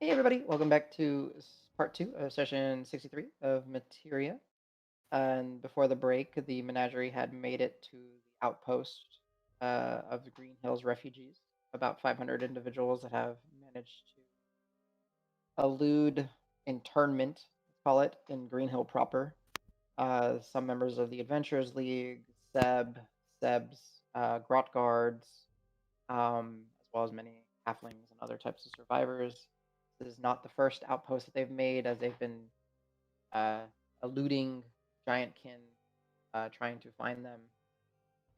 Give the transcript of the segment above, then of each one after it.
Hey everybody, welcome back to part two of session 63 of Materia. And before the break, the menagerie had made it to the outpost of the Green Hills refugees. About 500 individuals that have managed to elude internment, let's call it, in Green Hill proper. Some members of the Adventurers League, Sebs, Grot Guards, as well as many halflings and other types of survivors. This is not the first outpost that they've made, as they've been uh, eluding giant kin, trying to find them,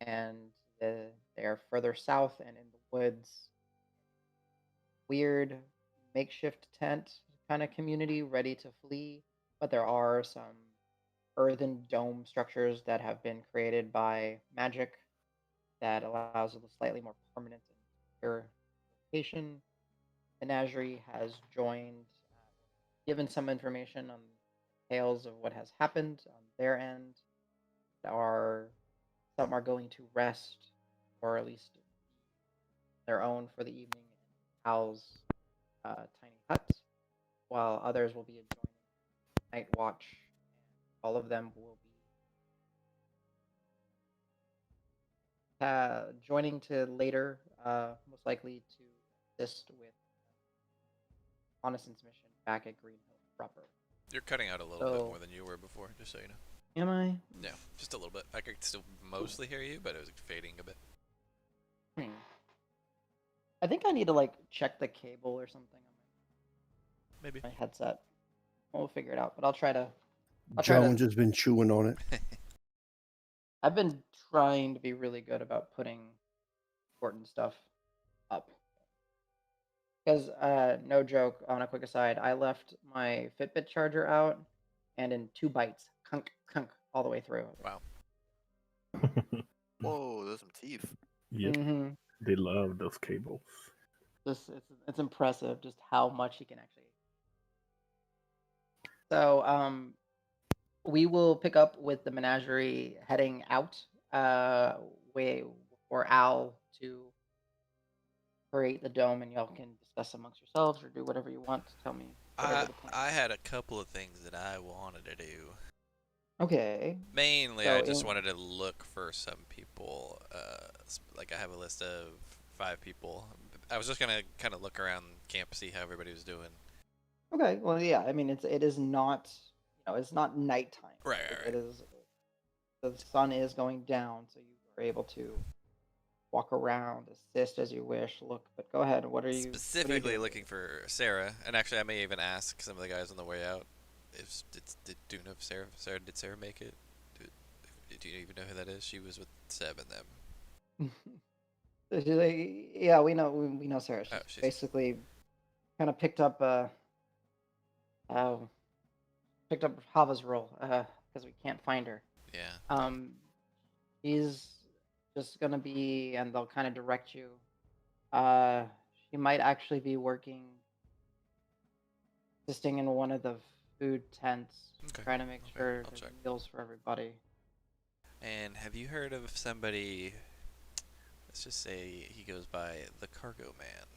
and they are further south and in the woods. Weird makeshift tent kind of community, ready to flee, but there are some earthen dome structures that have been created by magic that allows a slightly more permanent and secure location. Menagerie has joined, given some information on tales of what has happened on their end. Are some are going to rest, or at least their own for the evening in Hal's tiny hut, while others will be joining night watch. And all of them will be joining to later, most likely to assist with reconnaissance mission back at Green Hill proper. You're cutting out a little bit So, more than you were before, just so you know. am I? Yeah, just a little bit. I could still mostly hear you, but it was fading a bit. Hmm. I think I need to like check the cable or something Maybe. on my headset. We'll figure it out, but I'll try to. I'll try to. Jones has been chewing on it. I've been trying to be really good about putting important stuff up. Because, no joke, on a quick aside, I left my Fitbit charger out, and in 2 bites, kunk, kunk, all the way through. Wow. Whoa, those some teeth. Yep, Mm-hmm. they love those cables. Just it's impressive just how much he can actually. So, we will pick up with the menagerie heading out. Way for Al to create the dome, and y'all can discuss amongst yourselves or do whatever you want. Tell me whatever I the plan. I had a couple of things that I wanted to do. Okay. Mainly, So I just wanted to look for some people. Like I have a list of 5 people. I was just gonna kind of look around camp, see how everybody was doing. okay, well, yeah. I mean, it is not it's not nighttime. Right, It, right, it right. is the sun is going down, so you are able to walk around, assist as you wish. Look, but go ahead. What are you Specifically doing? looking for Sarah, and actually, I may even ask some of the guys on the way out. If do you know if did Sarah make it? Do you even know who that is? She was with Seb and them. So she's like, yeah, we know Sarah. Oh, She's she's basically kind of uh, picked up Hava's role because we can't find her. yeah. Um, she's just gonna be, and they'll kind of direct you. Uh, she might actually be working, assisting in one of the food tents, Okay. trying to make Okay. sure I'll there's check. meals for everybody. And have you heard of somebody? Let's just say he goes by the Cargo Man.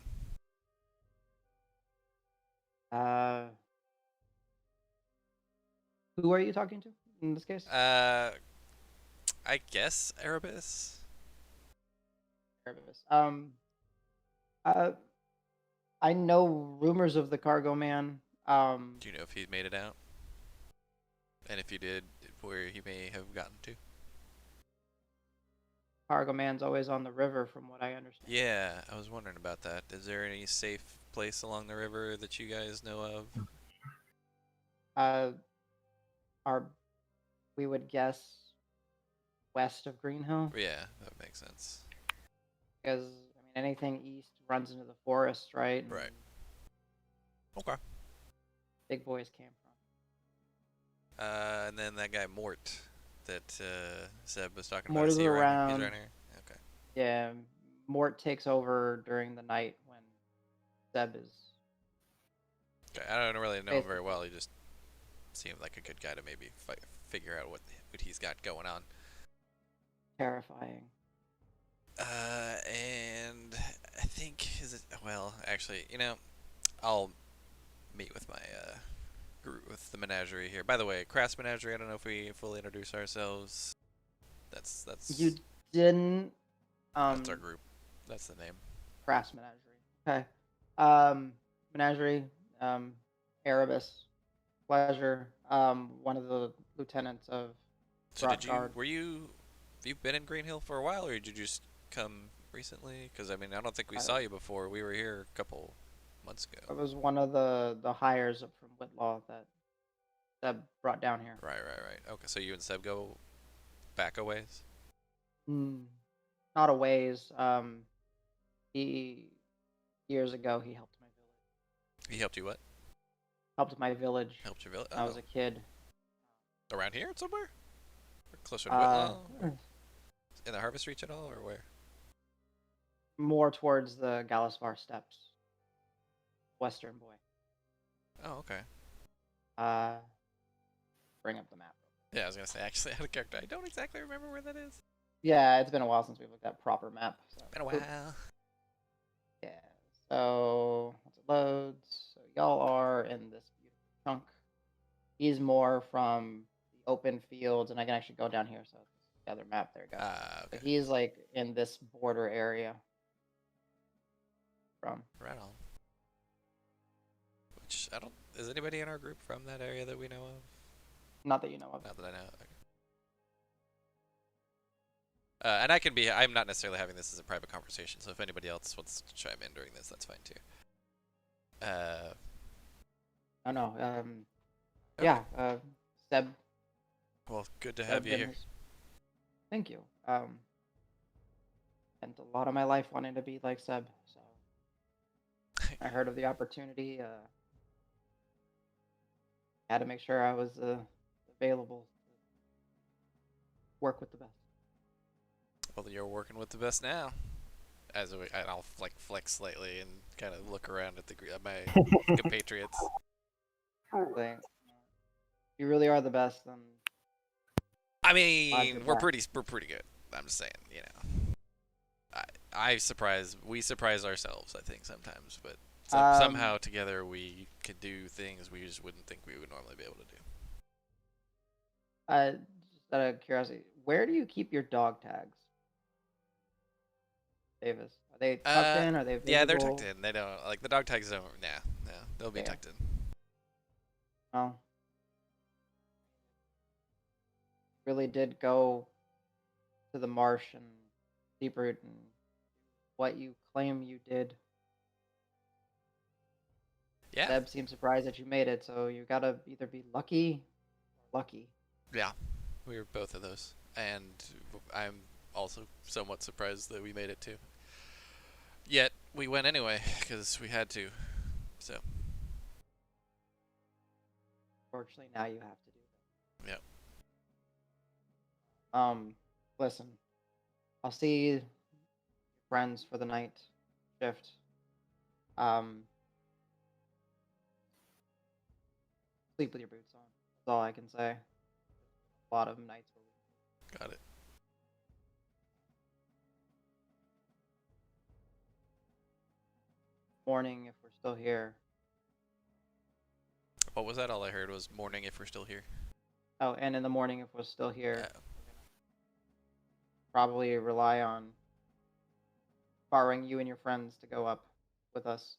Uh, who are you talking to in this case? I guess Erebus. Erebus. Uh, I know rumors of the cargo man. Do you know if he made it out? And if you did, where he may have gotten to? Cargo man's always on the river, from what I understand. Yeah, I was wondering about that. Is there any safe place along the river that you guys know of? Uh, our we would guess west of Green Hill, Yeah, that makes sense. because I mean anything east runs into the forest, right? And Right. Okay. big boys came from. And then that guy Mort that Seb was talking about. Mort Is is he around here? He's around around. here. Okay. Yeah, Mort takes over during the night when Zeb is Okay. I don't really know him very basically well. He just seemed like a good guy to maybe figure out what he's got going on. terrifying. And I think is it well actually I'll meet with my group with the menagerie here. By the way, Crass Menagerie. I don't know if we fully introduce ourselves. That's You didn't. that's our group. That's the name. Crass Menagerie. Okay. Menagerie. Erebus. Pleasure. One of the lieutenants of So Brought Guard. have you been in Green Hill for a while, or did you just come recently? Because I mean, I don't think we I, saw you before. We were here a couple months I ago. was one of the hires from Whitlaw that brought down here. Right. Okay, so you and Seb go back a ways. Mm, not a ways. He years ago he helped my village. He helped you what? Helped my village Helped your village? when I was Oh, a kid. around here somewhere? Or closer to Uh, Whitlaw? Or in the Harvest Reach at all, or where? more towards the Galasvar Steppes. Western boy. Oh, okay. Uh, bring up the map. Yeah, I was gonna say actually, out of character, I don't exactly remember where that is. Yeah, it's been a while since we've looked at proper map. So. Been a while. Yeah. So once it loads, so y'all are in this beautiful chunk. He's more from the open fields, and I can actually go down here. So the other map, there you go. Ah, So okay. he's like in this border area. From Right on. Which I don't. Is anybody in our group from that area that we know of? not that you know of. Not that I know. Okay. And I can be. I'm not necessarily having this as a private conversation, so if anybody else wants to chime in during this, that's fine too. Oh no. Okay. Yeah. Seb. Well, good to Seb have you here. Thank you. Spent a lot of my life wanting to be like Seb, so I heard of the opportunity. Had to make sure I was available to work with the best. Well, you're working with the best now. I'll like flex slightly and kind of look around at my compatriots. Like, you really are the best. I Glad mean, you're we're back. pretty good. I'm just saying, you know. We surprise ourselves, I think sometimes, but somehow together we could do things we just wouldn't think we would normally be able to do. Just out of curiosity, where do you keep your dog tags, Davis? Are they tucked in? Are they Yeah, they're tucked visible? in. They don't like the dog tags don't. Nah, no, they'll be Yeah. tucked in. Oh, really did go to the marsh and deep root and what you claim you did. Yeah, Deb seemed surprised that you made it, so you gotta either be lucky or lucky. yeah, we were both of those, and I'm also somewhat surprised that we made it too. Yet we went anyway because we had to. So Fortunately, now you have to do yeah, that. Listen, I'll see your friends for the night shift. Um, sleep with your boots on. That's all I can say. A lot of nights where we got it. morning if we're still here. What was that? All I heard was morning if we're still here. Oh, and in the morning if we're still here, Yeah. we're gonna probably rely on borrowing you and your friends to go up with us.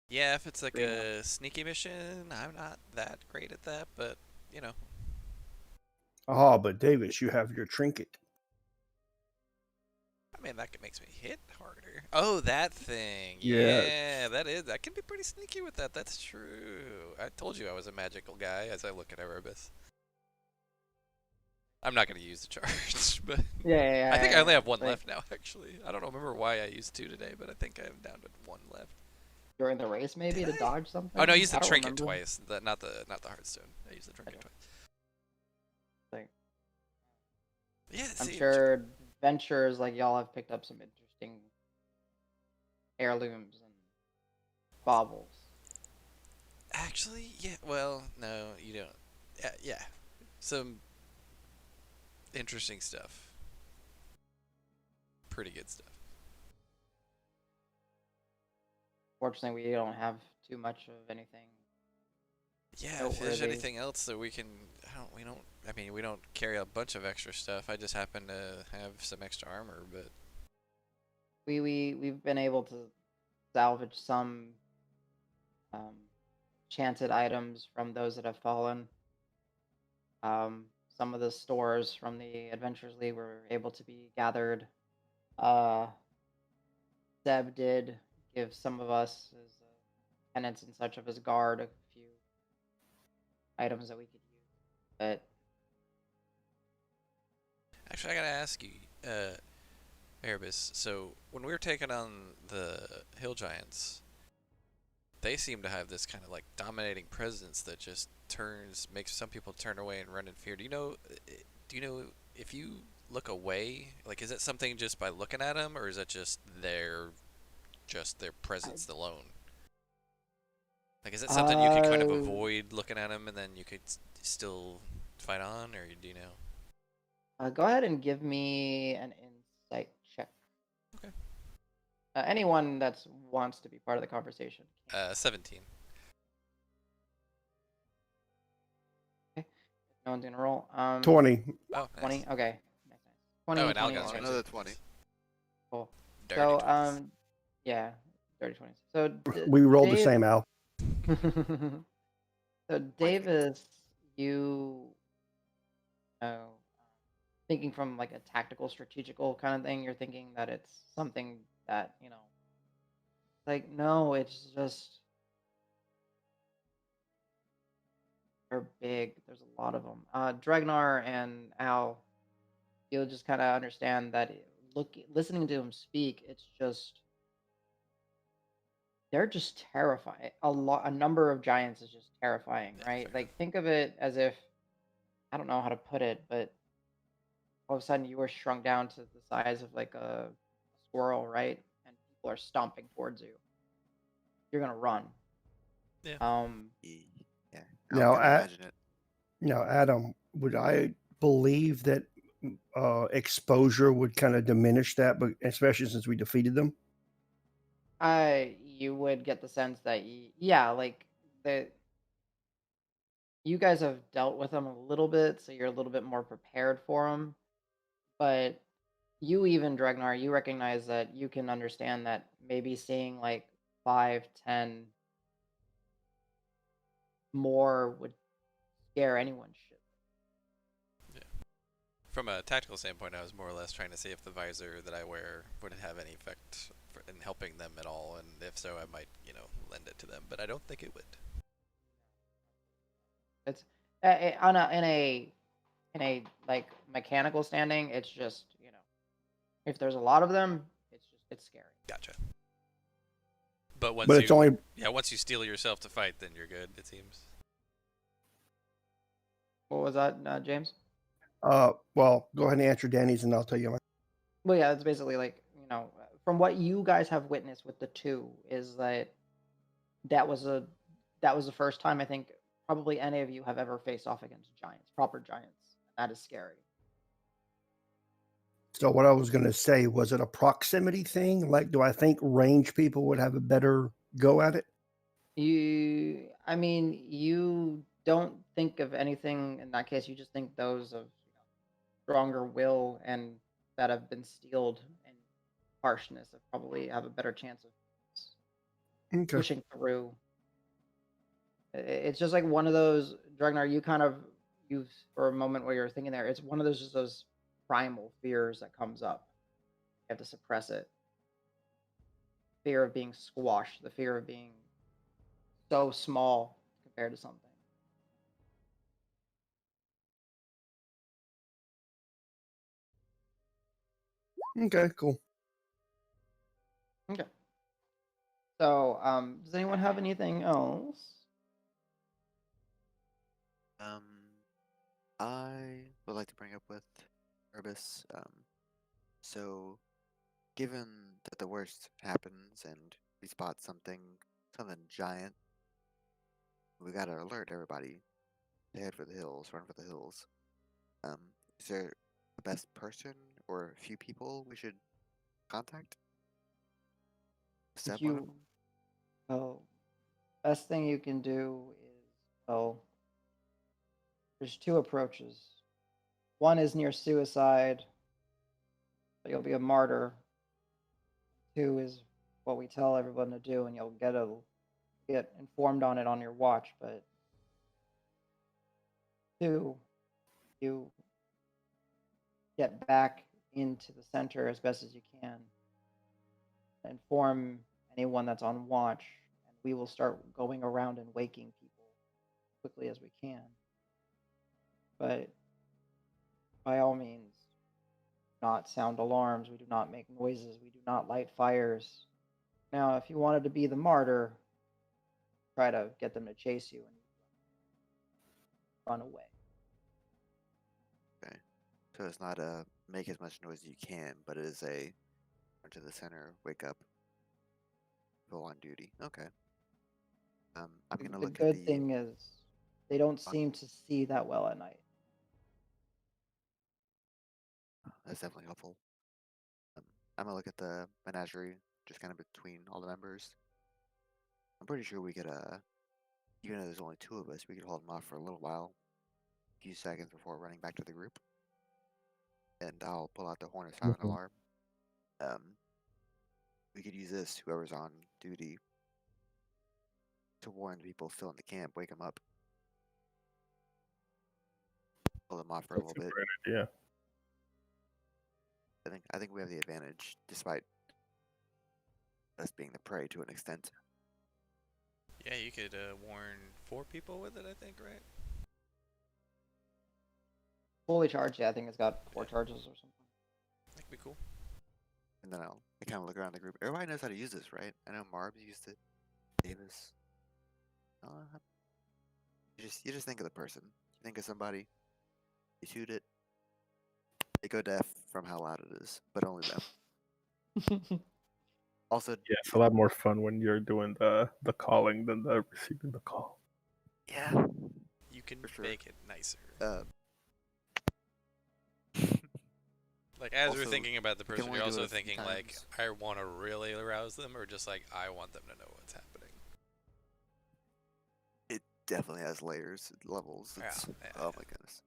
Yeah, if it's like Green Hill. a sneaky mission, I'm not that great at that, but you know. Oh, but Davis, you have your trinket. I mean, that makes me hit harder. Oh, that thing. Yes. Yeah, that can be pretty sneaky with that. That's true. I told you I was a magical guy as I look at Erebus. I'm not going to use the charge, but Yeah. I think I only have one Like, left now, actually. I don't remember why I used two today, but I think I'm down to one left. during the race, maybe Did to I? dodge something. Oh, no, I used the I don't trinket remember. twice. Not the Hearthstone. I used the trinket Okay. twice. Like, Yeah, I'm see, sure adventures like y'all have picked up some interesting heirlooms and baubles. actually, yeah, well, no, you don't. Yeah. Some interesting stuff. Pretty good stuff. Fortunately, we don't have too much of anything Yeah, if there's noteworthy. anything else that we can, I mean, we don't carry a bunch of extra stuff. I just happen to have some extra armor, but We've been able to salvage some um, chanted items from those that have fallen. Some of the stores from the Adventures League were able to be gathered. Uh, Zeb did give some of us as tenants and such of his guard a few items that we could use. But actually, I gotta ask you, Erebus. So when we were taking on the hill giants, they seem to have this kind of like dominating presence that just makes some people turn away and run in fear. Do you know if you look away, like is it something just by looking at them, or is it just their presence alone? Like, is it something you could kind of uh, avoid looking at them and then you could still fight on, or do you know? go ahead and give me an insight check. Okay. Anyone that wants to be part of the conversation can. 17. Okay. No one's gonna roll. 20. Oh, 20. nice. Okay. Nice, nice. Oh, 20, and 20. Algon's Oh, right Okay. too. another 20. Nice. Cool. Dirty So 20s. yeah, dirty 20s. So We rolled the Dave. same, Al. So 20. Davis, you know, thinking from like a tactical, strategical kind of thing. You're thinking that it's something that like no, it's just they're big. There's a lot of them. Dregnar and Al, you'll just kind of understand that listening to him speak, it's just they're just terrifying. A number of giants is just terrifying, Yeah, right? fair enough. Like think of it as if I don't know how to put it, but all of a sudden you were shrunk down to the size of like a squirrel, right? And people are stomping towards you. You're gonna run. Yeah. Um, Yeah, I Now, can imagine it. Adam, would I believe that exposure would kind of diminish that, but especially since we defeated them? you would get the sense that yeah, like the you guys have dealt with them a little bit, so you're a little bit more prepared for them. But you even Dregnar, you recognize that you can understand that maybe seeing like 5, 10 more would scare anyone's shit. Yeah. From a tactical standpoint, I was more or less trying to see if the visor that I wear would have any effect in helping them at all, and if so, I might, lend it to them. But I don't think it would. It's on a like mechanical standing. It's just if there's a lot of them, it's scary. Gotcha. But But it's only once you steel yourself to fight, then you're good. It seems. What was that, James? well, go ahead and answer Danny's, and I'll tell you mine. Well, yeah, it's basically like from what you guys have witnessed with the two, is that that was a that was the first time I think probably any of you have ever faced off against giants, proper giants. That is scary. So what I was going to say, was it a proximity thing? Like, do I think range people would have a better go at it? I mean, you don't think of anything in that case. You just think those of stronger will and that have been steeled and harshness have probably have a better chance of Okay. pushing through. It's just like one of those Dragnar. You for a moment where you're thinking there. It's one of those just those primal fears that comes up. You have to suppress it. Fear of being squashed. The fear of being so small compared to something. Okay, cool. Okay. So, does anyone have anything else? Um, I would like to bring up with Urbis. So given that the worst happens and we spot something giant, we gotta alert everybody to head for the hills, run for the hills. Um, is there a best person or a few people we should contact? Did Seb one of you? them? Oh. Best thing you can do is, well, there's two approaches. One is near suicide, but you'll be a martyr. Two is what we tell everyone to do, and you'll get informed on it on your watch. But two, you get back into the center as best as you can, inform anyone that's on watch, and we will start going around and waking people as quickly as we can. But by all means, not sound alarms. We do not make noises. We do not light fires. Now, if you wanted to be the martyr, try to get them to chase you and run away. Okay. So it's not a make as much noise as you can, but it is a run to the center, wake up, go on duty. Okay. I'm gonna The look at good the. thing is they don't seem to see that well at night. That's definitely helpful. I'm gonna look at the menagerie, just kind of between all the members. I'm pretty sure we could, even though there's only two of us, we could hold them off for a little while, a few seconds before running back to the group. And I'll pull out the horn or silent Mhm. alarm. We could use this, whoever's on duty, to warn people still in the camp, wake them up, pull them off for a That's little a bit. great idea. I think we have the advantage, despite us being the prey to an extent. Yeah, you could warn 4 people with it, I think, right? Fully charged, yeah, I think it's got 4 Yeah. charges or something. That'd be cool. And then I kind of look around the group. Everybody knows how to use this, right? I know Marbs used it. Davis. You just think of the person. You think of somebody. You shoot it. They go deaf from how loud it is, but only them. Also, Yeah, it's a lot more fun when you're doing the calling than the receiving the call. yeah. You can For sure. make it nicer. Like, as Also, we're thinking about the we can person, only you're do it also a few thinking, like, times. I want to really arouse them, or just like, I want them to know what's happening. It definitely has layers, levels. It's, Yeah. oh my goodness.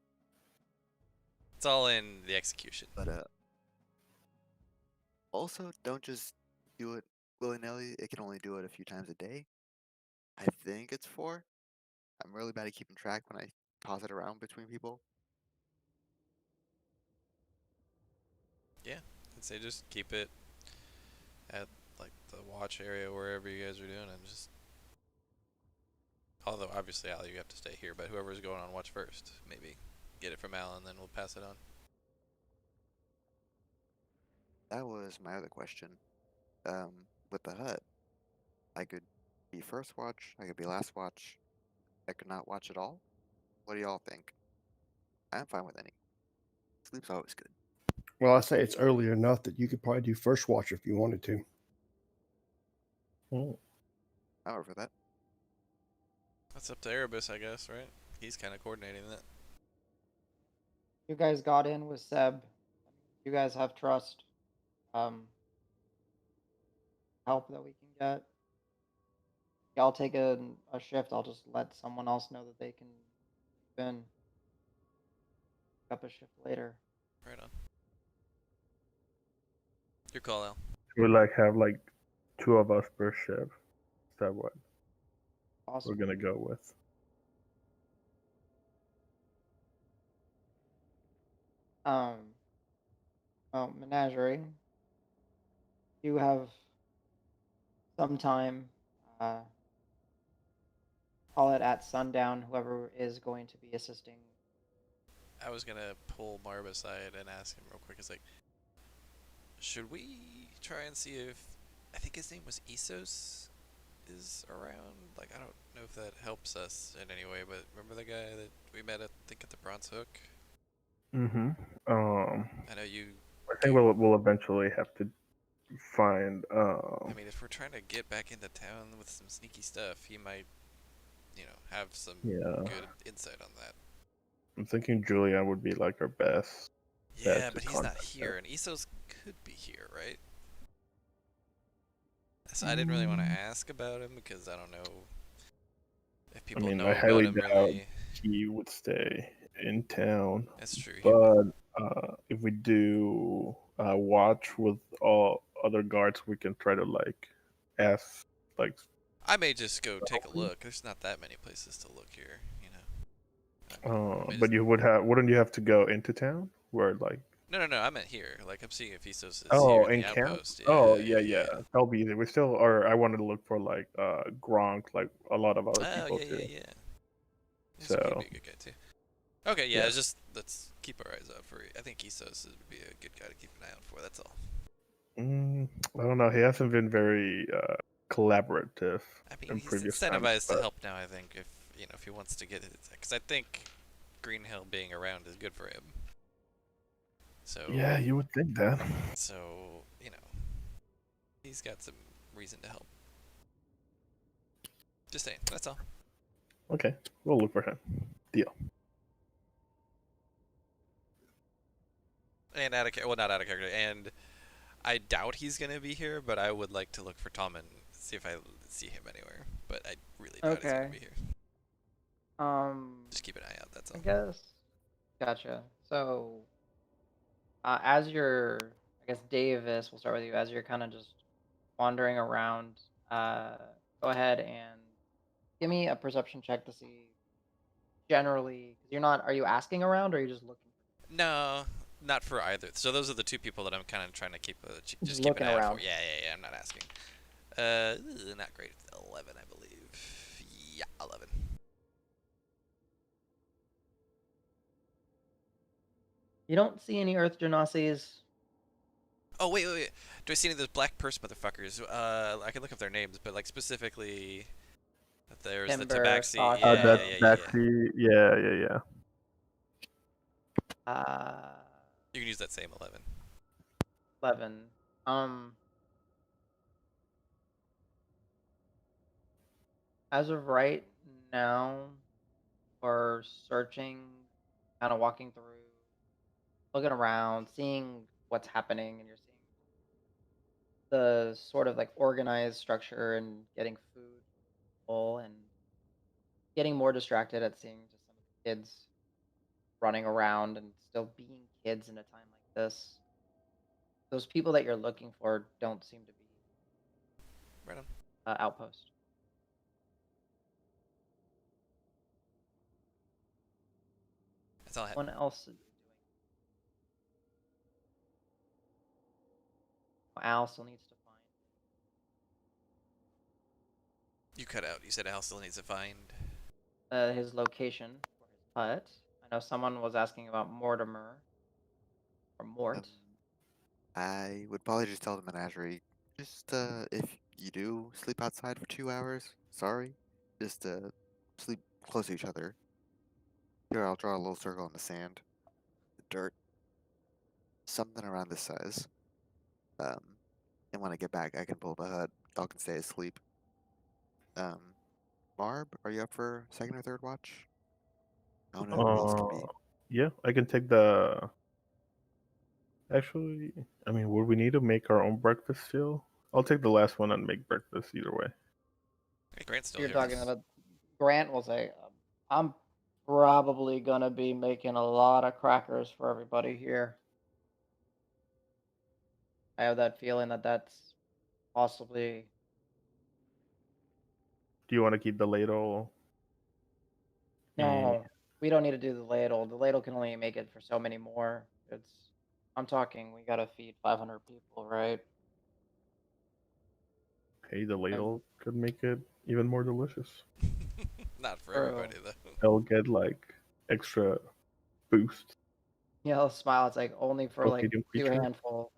It's all in the execution. But also don't just do it willy nilly. It can only do it a few times a day. I think it's 4. I'm really bad at keeping track when I toss it around between people. Yeah, I'd say just keep it at, like, the watch area wherever you guys are doing, and just... Although, obviously, Al, you have to stay here, but whoever's going on watch first, maybe get it from Al, and then we'll pass it on. That was my other question. With the hut, I could be first watch, I could be last watch, I could not watch at all. What do y'all think? I'm fine with any. Sleep's always good. Well, I say it's early enough that you could probably do first watch if you wanted to. Oh. I'm over for that. That's up to Erebus, I guess, right? He's kind of coordinating that. You guys got in with Seb. You guys have trust. Help that we can get. I'll take a shift. I'll just let someone else know that they can sleep in. Pick up a shift later. Right on. Your call, Al. We like have like 2 of us per shift. Is that what Awesome. we're gonna go with? Menagerie. You have some time. Call it at sundown. Whoever is going to be assisting. I was gonna pull Marv aside and ask him real quick. It's like, should we try and see if... I think his name was Isos is around? Like, I don't know if that helps us in any way, but remember the guy that we met at, I think, at the Bronze Hook? Mm-hmm. I know you... I think we'll eventually have to find. I mean, if we're trying to get back into town with some sneaky stuff, he might, have some good insight on that. I'm thinking Julian would be like our best. Yeah, but to he's not contact here, him. and Isos could be here, right? So I didn't really want to ask about him because I don't know people mean, know I about highly him doubt really. he would stay in town. That's true. But if we do watch with all other guards, we can try to like ask like. I may just go take a look. There's not that many places to look here, you know. I may But just... you wouldn't you have to go into town where like? No. I meant here. Like I'm seeing if Isos is here Oh, in the in camp? outpost. Oh, Yeah, yeah, yeah. That'll be easy. We still, or I wanted to look for like Gronk, like a lot of other Oh people yeah. too. Yeah, so he'd So be a good guy too. Okay, yeah. yeah. It's just let's keep our eyes out for. I think Isos would be a good guy to keep an eye out for. That's all. I don't know. He hasn't been very collaborative I mean, in he's previous times, incentivized to but help now. I think if he wants to get it, because I think Green Hill being around is good for him. So yeah, you would think that. So he's got some reason to help. Just saying. That's all. Okay, we'll look for him. Deal. And not out of character. And I doubt he's gonna be here, but I would like to look for Tom and see if I see him anywhere. But I really doubt he's gonna Okay. be here. Just keep an eye out. That's all. I guess. Gotcha. So, as you're, I guess Davis, we'll start with you. As you're kind of just wandering around, go ahead and give me a perception check to see generally. Because you're not. Are you asking around, or are you just looking? No, not for either. So those are the two people that I'm kind of trying to keep just keep an looking eye out around. for. Yeah. I'm not asking. Not great. 11, I believe. Yeah, 11. You don't see any Earth Genasi's. Oh wait. Do I see any of those black purse motherfuckers? I can look up their names, but like specifically, there's the Timber, Tabaxi. Sasha. That's Yeah. Baxi. Yeah. You can use that same 11. 11. As of right now, we're searching, kind of walking through, looking around, seeing what's happening, and you're seeing the sort of like organized structure and getting food full and getting more distracted at seeing just some of the kids running around and still being kids in a time like this. Those people that you're looking for don't seem to be Right on. outpost. That's all I had. What else is doing? Al still needs to find. You cut out. You said Al still needs to find. His location for his hut. I know someone was asking about Mortimer or Um, Mort. I would probably just tell the menagerie, just if you do sleep outside for 2 hours, sorry, just sleep close to each other. Here, I'll draw a little circle in the sand, the dirt, something around this size. And when I get back, I can pull the hut. Y'all can stay asleep. Marb, are you up for second or third watch? I don't know who else can be. Yeah, I can take the. Actually, I mean, would we need to make our own breakfast still? I'll take the last one and make breakfast either way. Hey, Grant's still You're here. talking about Grant will say, I'm probably gonna be making a lot of crackers for everybody here. I have that feeling that that's possibly. Do you want to keep the ladle? No, we don't need to do the ladle. The ladle can only make it for so many more. I'm talking, we gotta feed 500 people, right? Hey, the ladle could make it even more delicious. Not for True. everybody though. They'll get like extra boost. Yeah, I'll smile. It's like only for like Rotating 2 creature. handful.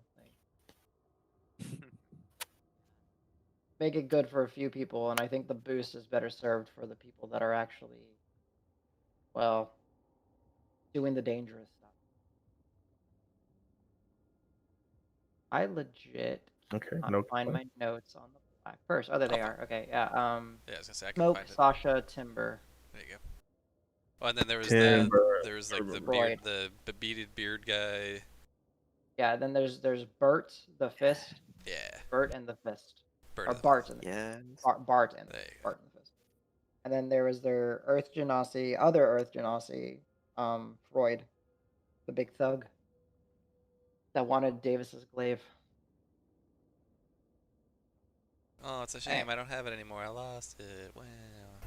Make it good for a few people, and I think the boost is better served for the people that are actually, well, doing the dangerous stuff. I legit Okay, cannot no find my complaint. notes on the black purse. Oh, there they are. Okay, yeah. Yeah, I was gonna say I can Smoke, find it. Sasha, Timber. There you go. Oh, and then there was Timber. like the Royd. beard, the beaded beard guy. Yeah, then there's Bert the Fist. Yeah. Bert and the Fist. Bird Or of the Bart and the Yes. Bart and There you go. Bart and the Fist. And then there was their Earth Genasi, other Earth Genasi, Freud, the big thug that wanted Davis's glaive. Oh, it's a Eh, shame. I don't have it anymore. I lost it. Wow.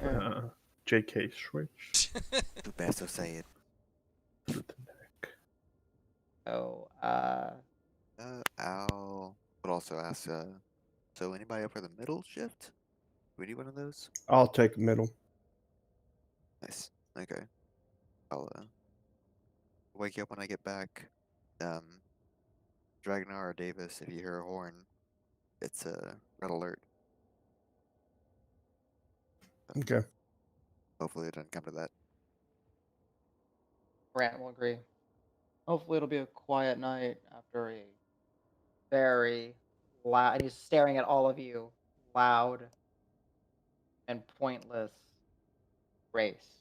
eh. JK switch. The best of say it. So, Al would also ask, so anybody up for the middle shift? We need one of those? I'll take middle. Nice. Okay. I'll wake you up when I get back. Dragnar or Davis, if you hear a horn, it's a red alert. Okay. Hopefully it doesn't come to that. Grant will agree. Hopefully, it'll be a quiet night after a very loud. And he's staring at all of you, loud and pointless race.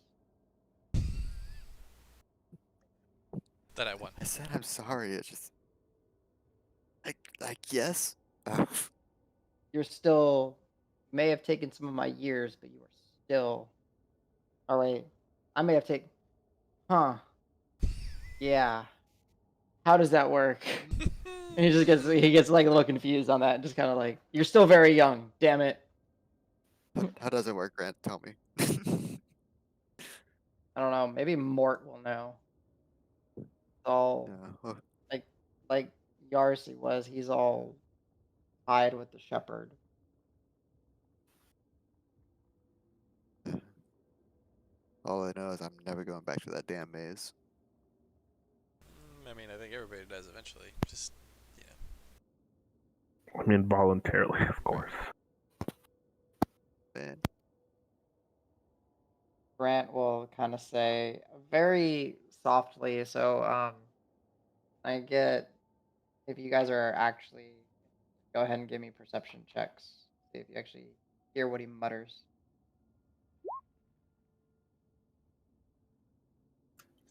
That I won. I said I'm sorry. It's just, I guess. You're still may have taken some of my years, but you are still. Oh wait, I may have taken. Huh? Yeah. How does that work? And he gets like a little confused on that, just kind of like you're still very young. Damn it. How does it work, Grant? Tell me. I don't know. Maybe Mort will know. It's all Oh, like like Yarsi was. He's all tied with the shepherd. all I know is I'm never going back to that damn maze. I mean, I think everybody does eventually. Just, I mean, voluntarily, of course. Man, Grant will kind of say very softly. So I get if you guys are actually go ahead and give me perception checks. See if you actually hear what he mutters.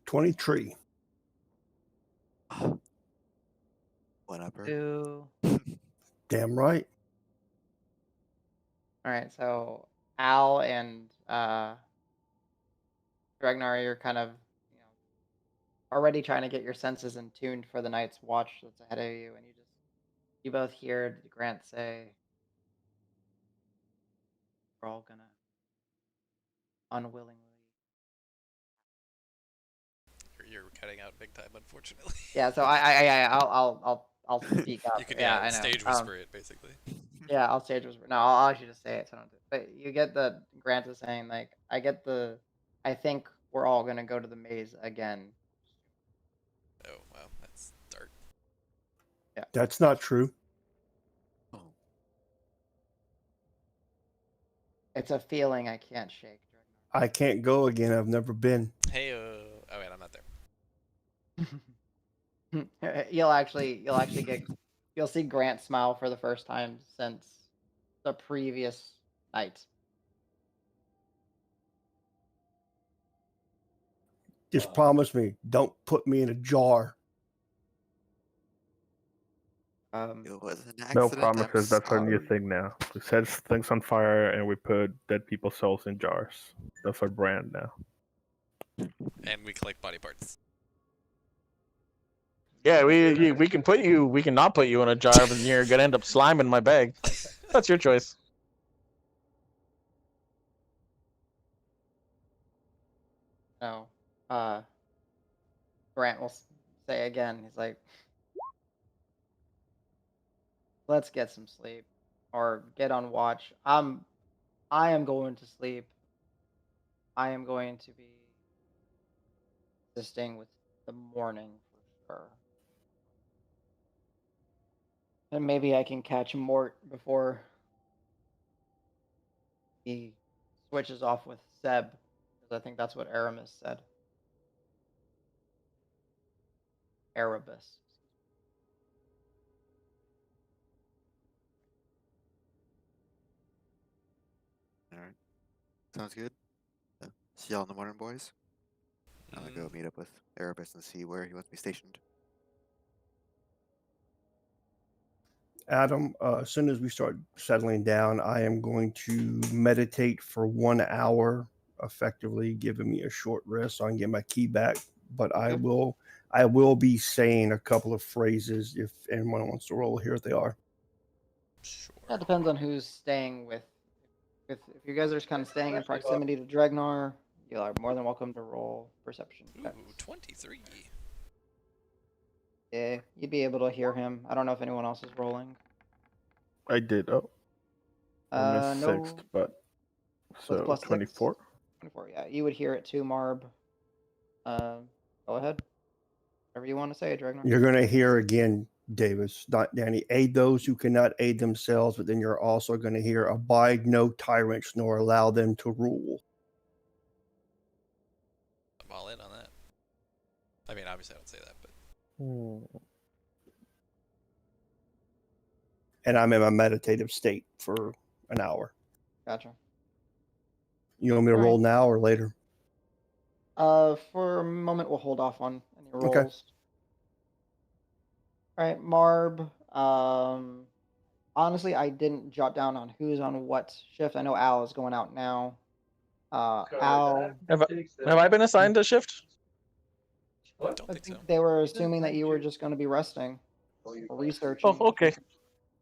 23. one upper. 2. Damn right. All right, so Al and Ragnar, you're kind of, already trying to get your senses in tuned for the night's watch that's ahead of you, and you both hear Grant say, "We're all gonna unwillingly." you're cutting out big time, unfortunately. Yeah, so I'll speak up. You can, Yeah, I know. stage whisper it, basically. Yeah, I'll stage whisper. No, I'll actually just say it. So I don't do it. But you get the Grant is saying like, I think we're all gonna go to the maze again. Oh, wow, that's dark. That's not true. Oh, It's a feeling I can't shake. I can't go again. I've never been. Hey, oh, wait, I'm not there. You'll see Grant smile for the first time since the previous night. Just promise me, don't put me in a jar. it was an accident. No I'm promises. That's our new sorry. thing now. We set things on fire and we put dead people's souls in jars. That's our brand now. And we collect body parts. Yeah, we can put you, we can not put you in a jar, but you're gonna end up slime in my bag. That's your choice. No, Grant will say again. He's like, "Let's get some sleep, or get on watch." I am going to sleep. I am going to be assisting with the morning for sure. And maybe I can catch Mort before he switches off with Seb, because I think that's what Aramis said. Erebus. All right. Sounds good. See y'all in the morning, boys. I'm gonna go meet up with Erebus and see where he wants me stationed. Adam, as soon as we start settling down, I am going to meditate for 1 hour, effectively giving me a short rest so I can get my key back. But I Okay. will be saying a couple of phrases if anyone wants to roll. Here they are. Sure. That depends on who's staying with. If you guys are just kind of staying in proximity to Dregnar, you are more than welcome to roll perception checks. Ooh, 23. Yeah, you'd be able to hear him. I don't know if anyone else is rolling. I did. Oh, I missed No. sixth, but Was it so plus 6? 24. 24, yeah. You would hear it too, Marb. Go ahead. Whatever you want to say, Dregnar. You're going to hear again, Davis, not Danny. Aid those who cannot aid themselves, but then you're also going to hear abide no tyrants nor allow them to rule. I'm all in on that. I mean, obviously I don't say that, but And I'm in a meditative state for an hour. Gotcha. You want me to All roll right. now or later? For a moment, we'll hold off on any rolls. Okay. All right, Marb. Honestly, I didn't jot down on who's on what shift. I know Al is going out now. Al, Have I been assigned a shift? I don't I think so. think they were assuming that you were just going to be resting or Oh, researching. okay.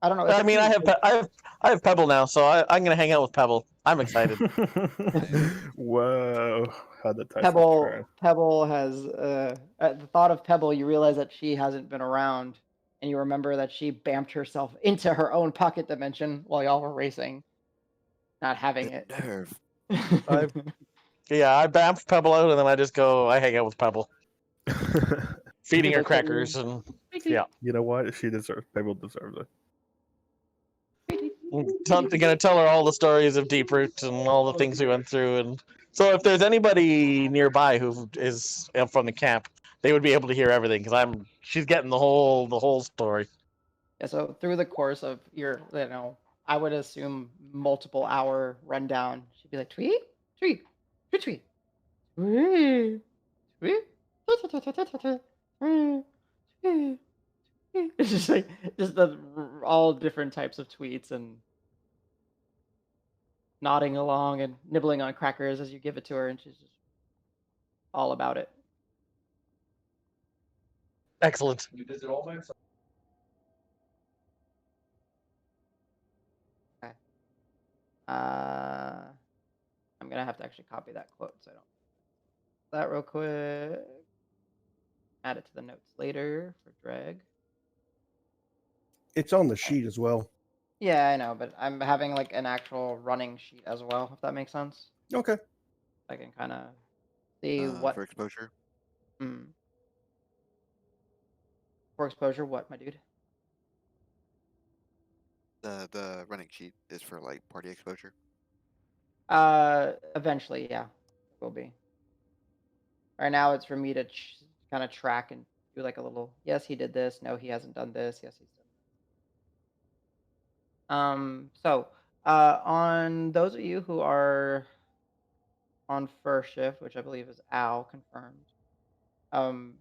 I don't know. It's I up mean, to you. I have Pebble now, so I'm gonna hang out with Pebble. I'm excited. Whoa! How the taxes turn. Pebble has at the thought of Pebble, you realize that she hasn't been around, and you remember that she bamped herself into her own pocket dimension while y'all were racing, not having The it. nerve. Yeah, I bamf Pebble out, and then I hang out with Pebble, feeding her Like, crackers, and yeah, You know what? She deserves. People deserve it. gonna tell her all the stories of Deeproot and all the things we went through. And so, if there's anybody nearby who is from the camp, they would be able to hear everything because she's getting the whole story. Yeah, so through the course of your, I would assume multiple hour rundown, she'd be like, tweet, tweet, tweet, tweet, tweet, tweet, tweet, tweet. It's just like all different types of tweets and nodding along and nibbling on crackers as you give it to her, and she's just all about it. Excellent. Okay. I'm gonna have to actually copy that quote, so I don't that real quick. Add it to the notes later for drag. It's on the sheet as well. Yeah, I know, but I'm having like an actual running sheet as well, if that makes sense. Okay. I can kind of see For what exposure. for exposure. What, my dude? The running sheet is for like party exposure. Eventually, yeah, it will be. Right now, it's for me to kind of track and do like a little. Yes, he did this. No, he hasn't done this. Yes, he's done. So, on those of you who are on first shift, which I believe is Al confirmed, some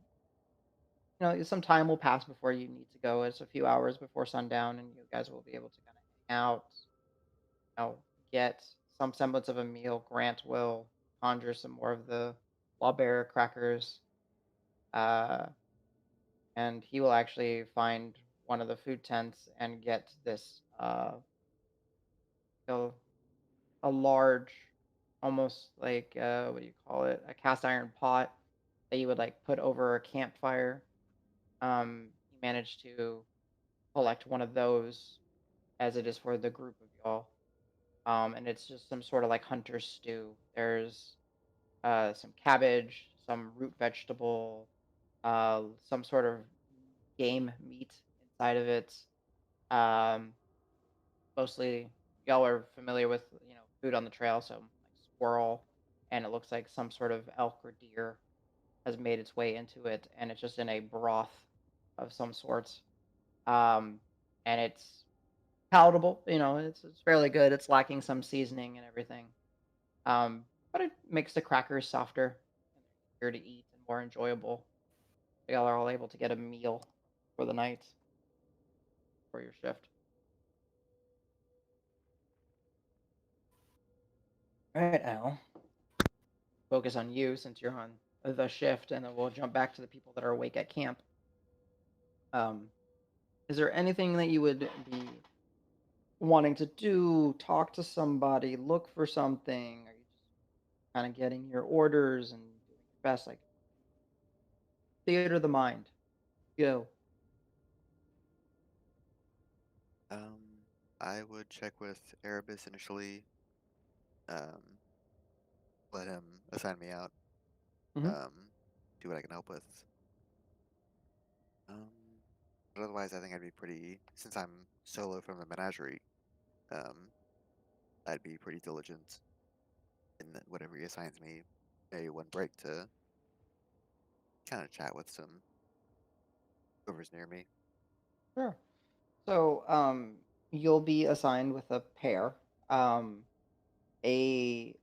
time will pass before you need to go. It's a few hours before sundown, and you guys will be able to kind of hang out, get some semblance of a meal. Grant will conjure some more of the lawbearer crackers, and he will actually find one of the food tents and get this, a large, almost like what do you call it? A cast iron pot that you would like put over a campfire. He managed to collect one of those as it is for the group of y'all. And it's just some sort of like hunter stew. There's some cabbage, some root vegetable, some sort of game meat inside of it. Um, Mostly, y'all are familiar with food on the trail, so like squirrel, and it looks like some sort of elk or deer has made its way into it, and it's just in a broth of some sorts. Um, and it's palatable. It's fairly good. It's lacking some seasoning and everything. But it makes the crackers softer and easier to eat and more enjoyable. Y'all are all able to get a meal for the night for your shift. All right, Al. Focus on you since you're on the shift, and then we'll jump back to the people that are awake at camp. Um, is there anything that you would be wanting to do? Talk to somebody, look for something? Are you just kind of getting your orders and doing your best? Like theater of the mind. Go. Um, I would check with Erebus initially. Um, let him assign me out. Hmm. Um, do what I can help with. Um, but otherwise, I think I'd be pretty. Since I'm solo from the menagerie, um, I'd be pretty diligent in whatever he assigns me. Maybe one break to kind of chat with some whoever's near me. Sure. So, you'll be assigned with a pair. A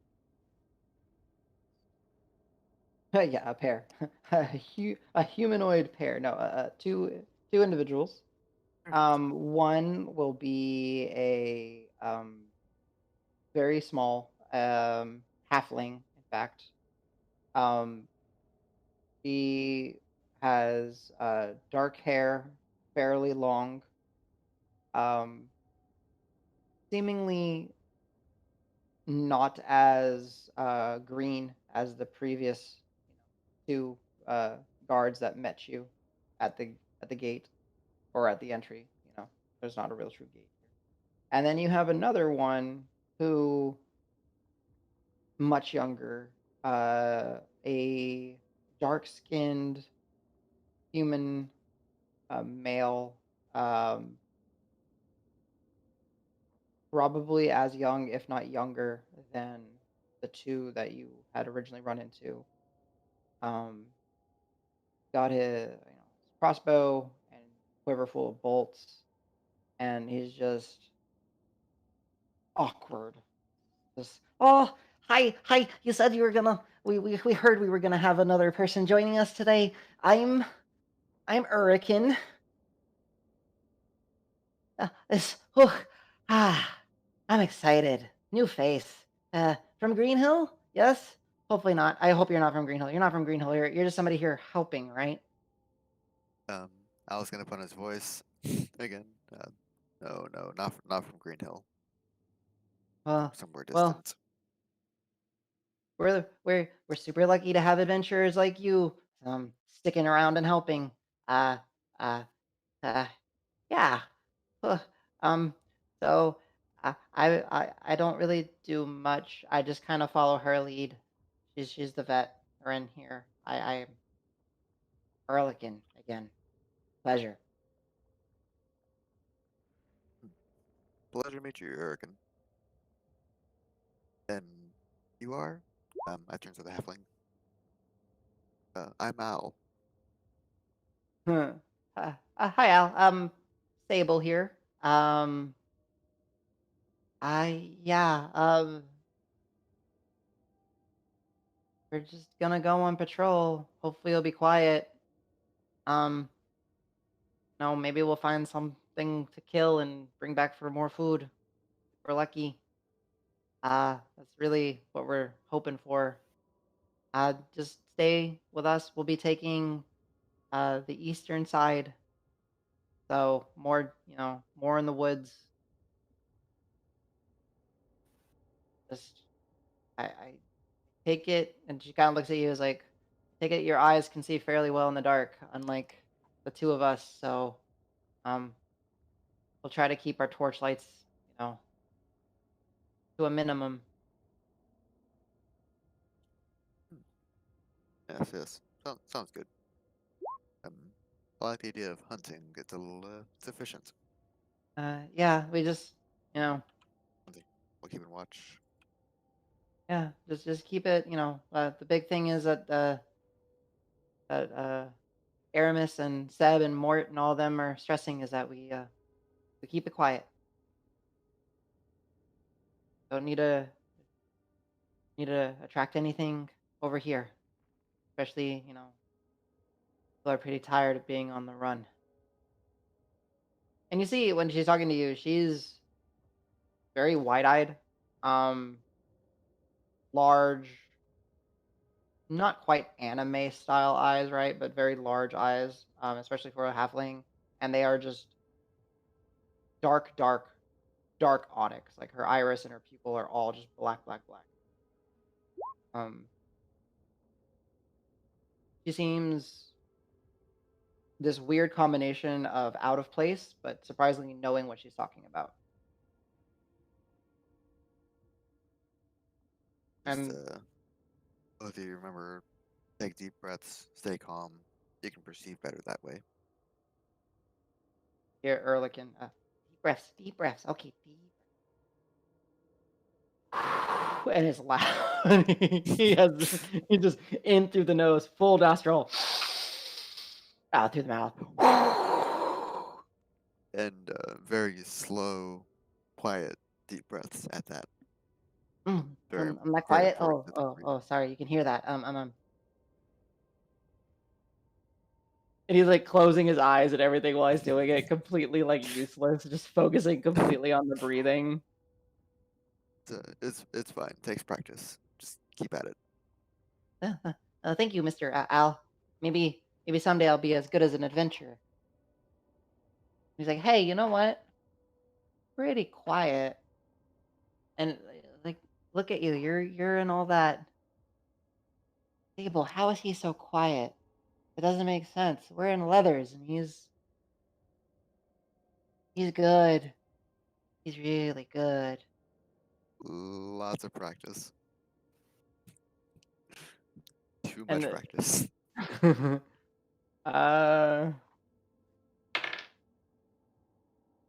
yeah, a pair. A humanoid pair. No, two individuals. Perfect. One will be a very small halfling. In fact, um, she has dark hair, fairly long, um, seemingly not as green as the previous, two guards that met you at the gate or at the entry. There's not a real true gate here. And then you have another one who much younger, a dark-skinned human male, um, probably as young, if not younger, than the two that you had originally run into. Um, got his crossbow and quiver full of bolts, and he's just awkward. Just, oh, hi. You said you were gonna. We heard we were gonna have another person joining us today. I'm Urikin. Whew, ah, I'm excited. New face. From Green Hill? Yes. Hopefully not. I hope you're not from Green Hill. You're not from Green Hill. You're just somebody here helping, right? Um, Al's gonna put on his voice again. No, not from Green Hill. From Well, somewhere well, distant. we're super lucky to have adventurers like you, sticking around and helping. Uh, uh, uh, yeah. Ugh, Um, so I don't really do much. I just kind of follow her lead. She's the vet in here. I'm Erlikin again. Pleasure. Pleasure to meet you, Uriken. And you are? I turn to the halfling. I'm Al. Huh. Hi Al. Sable here. I yeah. We're just gonna go on patrol. Hopefully it'll be quiet. Um, no, maybe we'll find something to kill and bring back for more food. If we're lucky. That's really what we're hoping for. Just stay with us. We'll be taking the eastern side, so more, more in the woods. Just I take it, and she kind of looks at you as like, take it. Your eyes can see fairly well in the dark, unlike the two of us. So um, we'll try to keep our torch lights, you know, to a minimum. Hmm. Yes. Sounds good. Um, I like the idea of hunting. It's a little sufficient. Yeah, we just, you know, Hunting. We'll keep in watch. yeah, just keep it. The big thing is that Aramis and Seb and Mort and all of them are stressing is that we keep it quiet. Don't need to attract anything over here. Especially, people are pretty tired of being on the run. And you see when she's talking to you, she's very wide-eyed. Um, large, not quite anime style eyes, right? But very large eyes, especially for a halfling. And they are just dark, dark, dark onyx. Like her iris and her pupil are all just black, black, black. Um, she seems this weird combination of out of place, but surprisingly knowing what she's talking about. Just And both of you remember, take deep breaths, stay calm. You can perceive better that way. here, Erlikin, deep breaths, deep breaths. Okay, deep. And it's loud. He just in through the nose, full nostril, out through the mouth. And very slow, quiet, deep breaths at that. Very, I'm not very quiet. important to the breathing. Oh, sorry. You can hear that. And he's like closing his eyes and everything while he's doing it, completely like useless, just focusing completely on the breathing. It's fine. Takes practice. Just keep at it. Thank you, Mr. Al. Maybe someday I'll be as good as an adventurer. He's like, hey, you know what? Pretty quiet. And like, look at you. You're in all that. Abel, how is he so quiet? It doesn't make sense. We're in leathers, and he's good. He's really good. Lots of practice. Too And much practice. uh,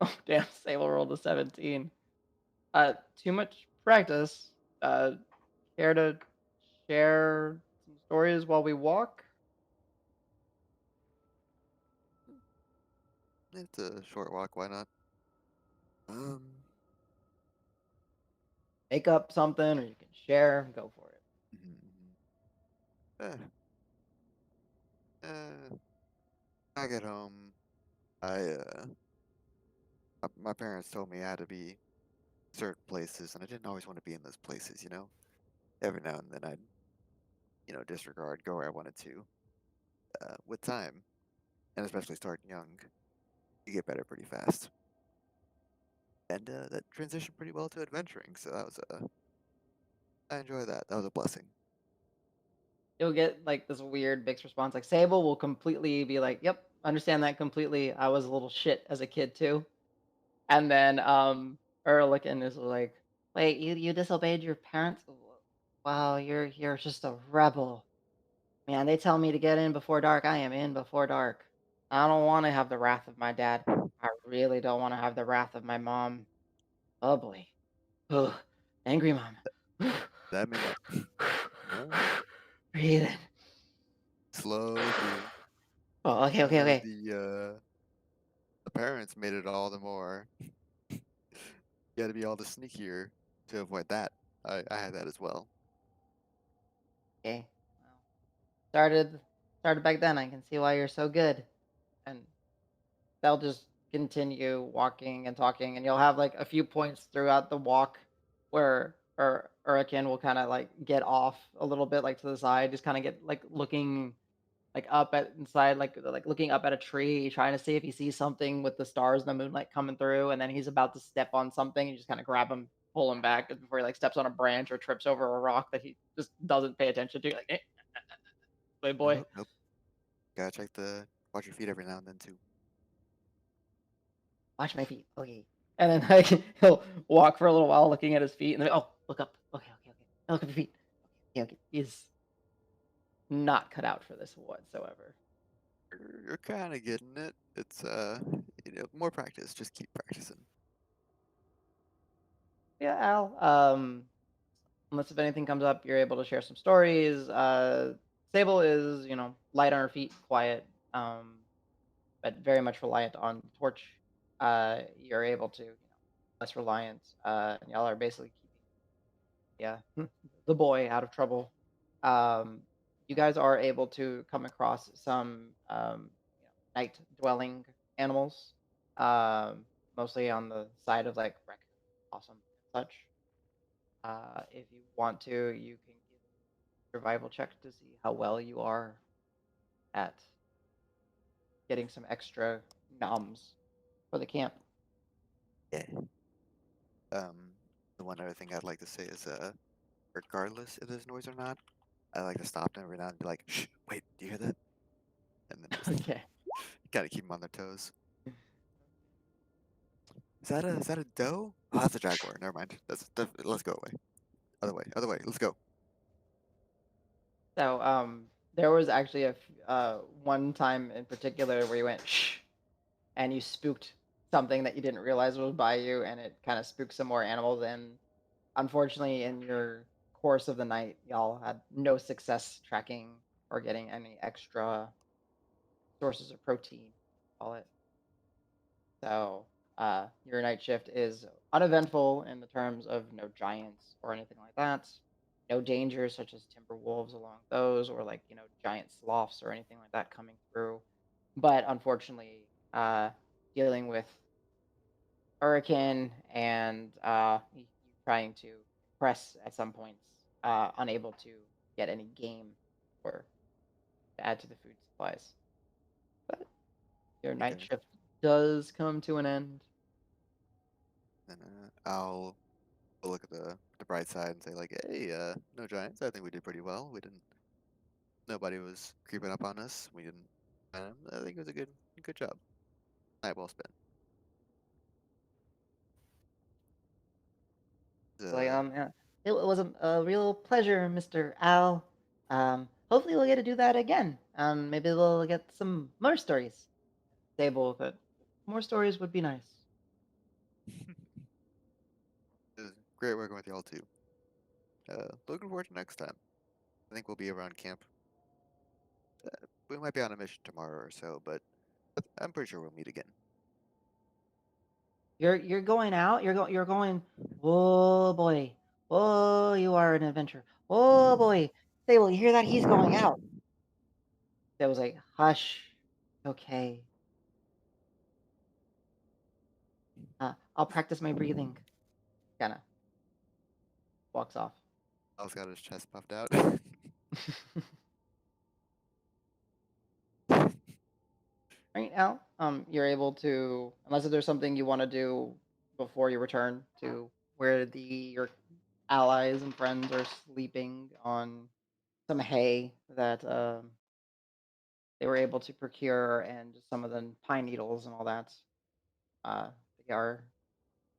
oh damn, Sable rolled a 17. Too much practice. Uh, care to share some stories while we walk? It's a short walk. Why not? Um. Make up something, or you can share. Go for it. mhm, Back at home, I my parents told me I had to be certain places, and I didn't always want to be in those places. Every now and then I'd disregard, go where I wanted to. With time, and especially starting young, you get better pretty fast. And that transitioned pretty well to adventuring, so that was I enjoy that. That was a blessing. You'll get like this weird mixed response. Like Sable will completely be like, "Yep, understand that completely. I was a little shit as a kid too." And then Erlikin is like, "Wait, you disobeyed your parents? Wow, you're just a rebel. Man, they tell me to get in before dark. I am in before dark. I don't want to have the wrath of my dad. I really don't want to have the wrath of my mom. Oh boy. Ugh, angry mom. That means Breathe in. slow breathing. Oh, okay, okay, okay. The parents made it all the more. You got to be all the sneakier to avoid that. I had that as well. Okay. Well, started back then. I can see why you're so good. And they'll just continue walking and talking, and you'll have like a few points throughout the walk where Urakin will kind of like get off a little bit, like to the side, just kind of get like looking like up at inside, like looking up at a tree, trying to see if he sees something with the stars and the moonlight coming through, and then he's about to step on something, and you just kind of grab him, pull him back before he like steps on a branch or trips over a rock that he just doesn't pay attention to. Like, boy, boy, Nope, nope. Gotta watch your feet every now and then too. watch my feet, okay. And then like he'll walk for a little while, looking at his feet, and then look up, okay, okay, okay, now look at your feet, okay, okay. He's not cut out for this whatsoever. You're kind of getting it. It's more practice. Just keep practicing. Yeah, Al. Unless if anything comes up, you're able to share some stories. Sable is, light on her feet, quiet, but very much reliant on Torch. You're able to, less reliant. And y'all are basically keeping, yeah, the boy out of trouble. Um, you guys are able to come across some, night dwelling animals, mostly on the side of like raccoon, possum, and such. If you want to, you can give a survival check to see how well you are at getting some extra noms for the camp. Yeah. The one other thing I'd like to say is, regardless if there's noise or not, I like to stop them every now and be like, "Shh, wait, do you hear that?" And then just Okay. gotta keep them on their toes. Is that a doe? Oh, that's a jaguar. Never mind. Let's go away. Other way. Let's go. So, there was actually one time in particular where you went shh, and you spooked something that you didn't realize was by you, and it kind of spooked some more animals. And unfortunately, in your course of the night, y'all had no success tracking or getting any extra sources of protein. Call it. So, your night shift is uneventful in the terms of no giants or anything like that. No dangers such as timber wolves along those, or like giant sloths or anything like that coming through. But unfortunately, dealing with hurricane and you trying to press at some points, unable to get any game or to add to the food supplies. But your night Okay. shift does come to an end. Then I'll look at the bright side and say like, "Hey, no giants. I think we did pretty well. We didn't. Nobody was creeping up on us. We didn't. I think it was a good job. Night well spent." Like, Uh, yeah, it was a real pleasure, Mr. Al. Hopefully we'll get to do that again. Maybe we'll get some more stories. Stable, but more stories would be nice. it was great working with y'all too. Looking forward to next time. I think we'll be around camp. We might be on a mission tomorrow or so, but I'm pretty sure we'll meet again. You're going out. You're going. Oh boy. Oh, you are an adventurer. Oh boy. Stable, you hear that? He's going out. That was like, hush. Okay. I'll practice my breathing. Kind of walks off. Al's got his chest puffed out. Right now, you're able to, unless if there's something you want to do before you return to where your allies and friends are sleeping on some hay that they were able to procure, and just some of the pine needles and all that. Uh, they are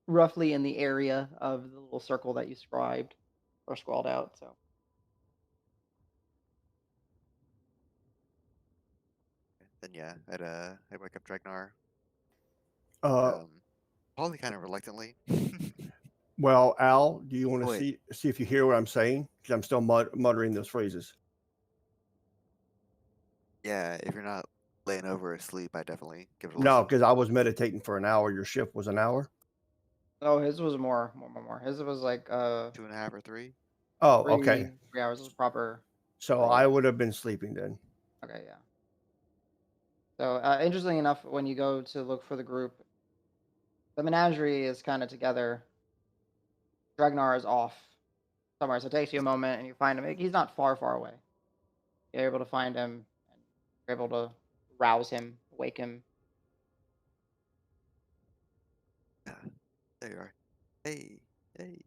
roughly in the area of the little circle that you scribed or scrawled out. So Then yeah, I'd wake up Dregnar. Uh, Probably kind of reluctantly. well, Al, do you want to Wait, see if you hear what I'm saying? Because I'm still muttering those phrases. yeah, if you're not laying over asleep, I definitely give it a No, listen. because I was meditating for an hour. Your shift was an hour. oh, his was more. His was like 2.5 or 3. Oh, okay. three hours was proper So for you. I would have been sleeping then. Okay, yeah. So, interestingly enough, when you go to look for the group, the menagerie is kind of together. Dragnar is off somewhere, so it takes you a moment, and you find him. He's not far away. You're able to find him, and you're able to rouse him, wake him. Yeah, there you are. Hey, hey,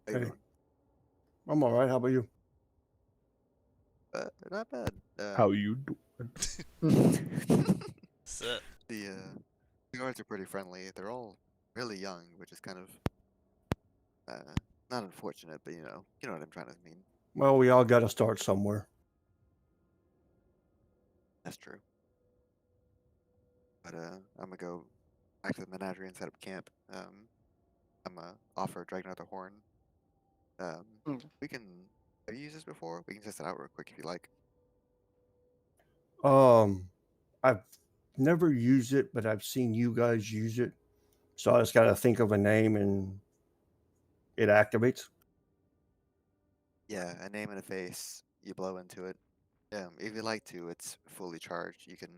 how you Hey, doing? I'm all right. How about you? Not bad. How you do? Sup? The guards are pretty friendly. They're all really young, which is kind of not unfortunate, but you know what I'm trying to mean. Well, we all got to start somewhere. That's true. But I'm gonna go back to the menagerie and set up camp. I'm gonna offer Dragnar the horn. Mm. We can. Have you used this before? We can test it out real quick if you like. I've never used it, but I've seen you guys use it. So I just got to think of a name and it activates. Yeah, a name and a face. You blow into it. If you like to, it's fully charged. You can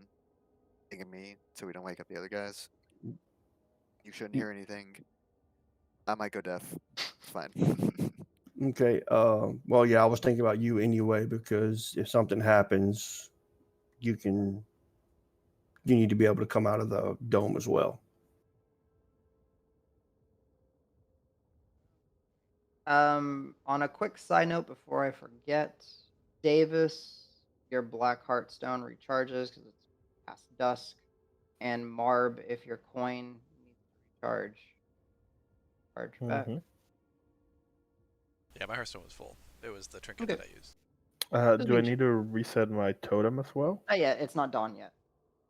think of me so we don't wake up the other guys. You shouldn't hear anything. I might go deaf. It's fine. Okay. Well, yeah, I was thinking about you anyway because if something happens, you need to be able to come out of the dome as well. On a quick side note before I forget, Davis, your Black Heartstone recharges because it's past dusk, and Marb, if your coin needs to charge back. Mm-hmm. Yeah, my Hearthstone was full. It was the trinket Okay. that I used. Just Do I being need to reset my totem as well? yeah, it's not dawn yet.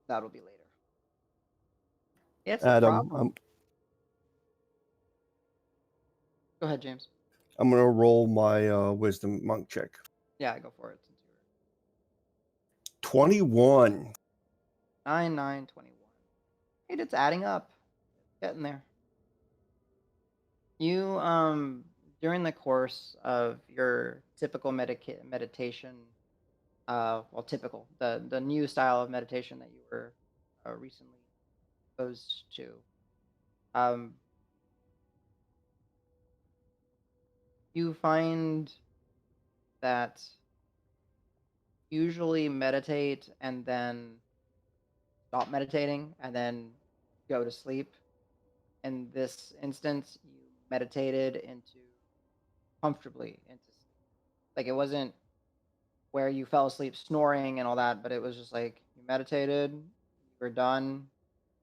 That'll be later. It's a Adam, problem. Go ahead, James. I'm gonna roll my wisdom monk check. Yeah, go for it. Since you were 21. 9, 9, 21. Hey, it's adding up. Getting there. You during the course of your typical meditation, typical the new style of meditation that you were recently exposed to, um, you find that usually meditate and then stop meditating and then go to sleep. In this instance, you meditated into comfortably into sleep. Like it wasn't where you fell asleep snoring and all that, but it was just like you meditated, you were done,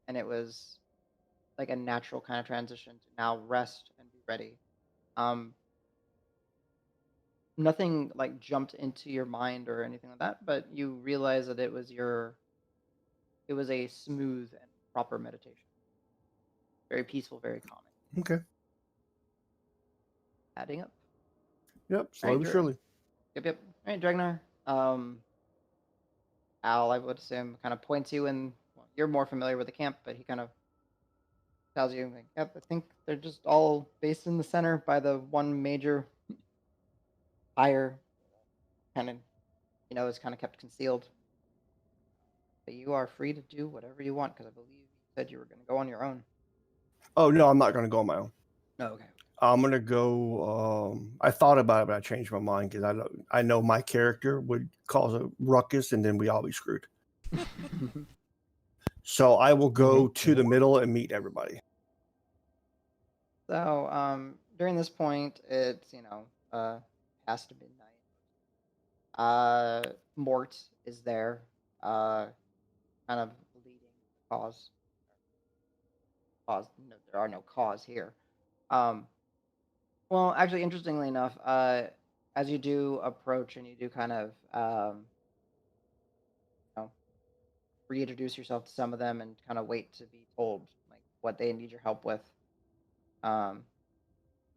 and it was like a natural kind of transition to now rest and be ready. Um, Nothing like jumped into your mind or anything like that, but you realize that it was a smooth and proper meditation. Very peaceful, very calming. Okay. Adding up. Yep. All Slowly right, but surely. Yep. All right, Dragnar. Al, I would assume, kind of points you in. Well, you're more familiar with the camp, but he kind of tells you, like, yep, I think they're just all based in the center by the one major fire, kind of, is kind of kept concealed. But you are free to do whatever you want because I believe you said you were going to go on your own. Oh no, I'm not gonna go on my own. Oh, okay. I'm gonna go. I thought about it, but I changed my mind because I know my character would cause a ruckus, and then we all be screwed. So I will go to the middle and meet everybody. So, during this point, it's past midnight. Mort is there, kind of leading the cause. No, there are no cause here. Um, well, actually, interestingly enough, as you do approach and you do kind of you know, reintroduce yourself to some of them and kind of wait to be told like what they need your help with, um,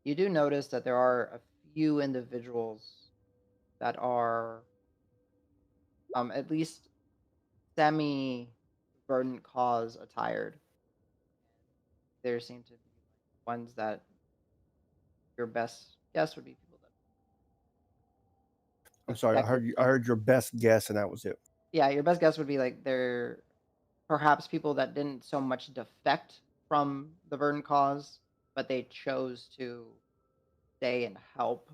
you do notice that there are a few individuals that are at least semi verdant cause attired. There seem to be ones that your best guess would be people that I'm sorry. I defected heard you. I from. heard your best guess, and that was it. Yeah, your best guess would be like they're perhaps people that didn't so much defect from the verdant cause, but they chose to stay and help,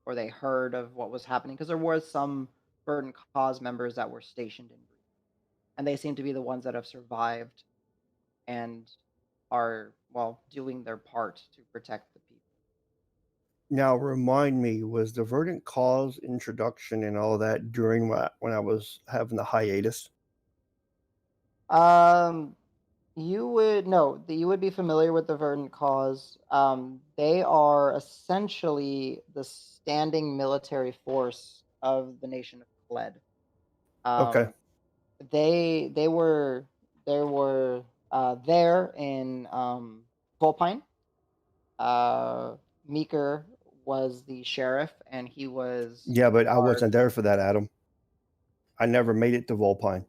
or they heard of what was happening because there were some verdant cause members that were stationed in Green, and they seem to be the ones that have survived and are doing their part to protect the people. Now remind me, was the verdant cause introduction and all that during when I was having the hiatus? Um, you would no, you would be familiar with the verdant cause. They are essentially the standing military force of the nation of Kled. Okay. Um, they were there in Volpine. Uh, Meeker was the sheriff, and he was Yeah, but I charged. wasn't there for that, Adam. I never made it to Volpine.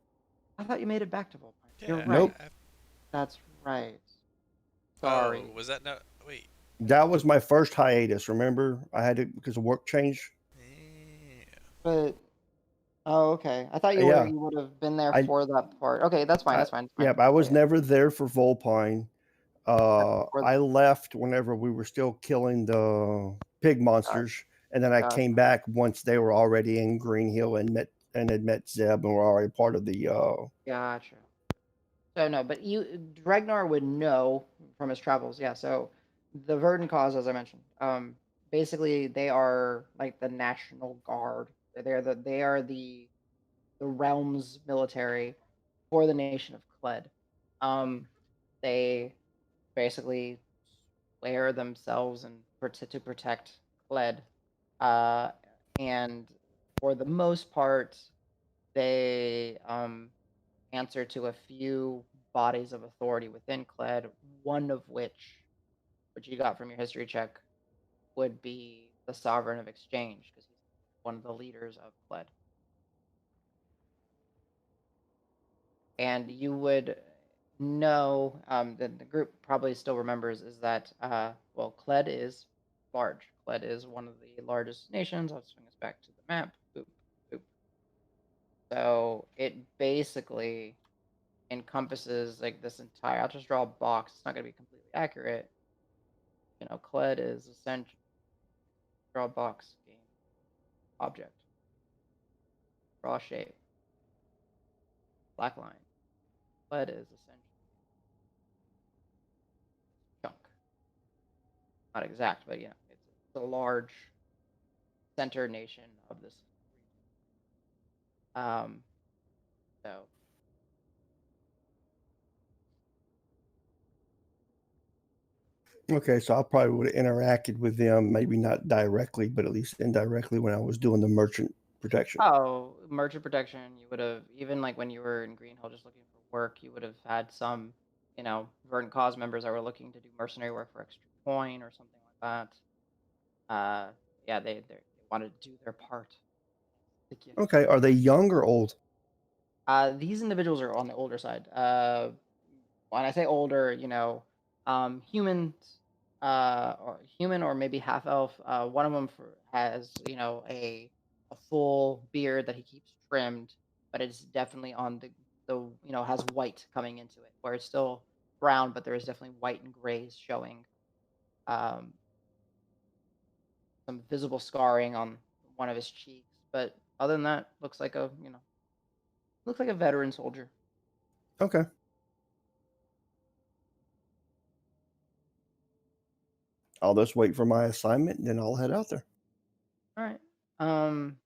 I thought you made it back to Volpine. You're Yeah. Nope. right. That's right. Oh, Sorry. was that no? Wait. That was my first hiatus. Remember, I had to because of work change. Yeah. But oh, okay. I thought Yeah. you would have been there I- for that part. Okay, that's fine. That's fine. That's Yeah, fine. but I was Yeah. never there for Volpine. Or I left whenever we were still killing the pig monsters, and then I gotcha. came back once they were already in Green Hill and had met Zeb and were already part of the. Gotcha. So no, but Ragnar would know from his travels. Yeah. So the Verdant Cause, as I mentioned, basically they are like the National Guard. They are the realm's military for the nation of Kled. They basically swear themselves and to protect Kled, uh, and for the most part, they answer to a few bodies of authority within Kled. One of which you got from your history check, would be the Sovereign of Exchange because he's one of the leaders of Kled. And you would know that the group probably still remembers is that well, Kled is large. Kled is one of the largest nations. I'll swing us back to the map. Boop, boop. So it basically encompasses like this entire. I'll just draw a box. It's not going to be completely accurate. Kled is essential. Draw a box. Game object. Draw a shape. Black line. Kled is essentially chunk. Not exact, but it's a large center nation of this region. So Okay, so I probably would have interacted with them, maybe not directly, but at least indirectly when I was doing the merchant protection. merchant protection. You would have even like when you were in Green Hill just looking for work. You would have had some, Verdant Cause members that were looking to do mercenary work for extra coin or something like that. Yeah, they wanted to do their part. The gift. Okay, are they young or old? These individuals are on the older side. When I say older, humans, or human or maybe half elf. One of them has a full beard that he keeps trimmed, but it's definitely on the has white coming into it, where it's still brown, but there is definitely white and grays showing. Um, some visible scarring on one of his cheeks, but other than that, looks like a veteran soldier. Okay. I'll just wait for my assignment and then I'll head out there. All right. Um,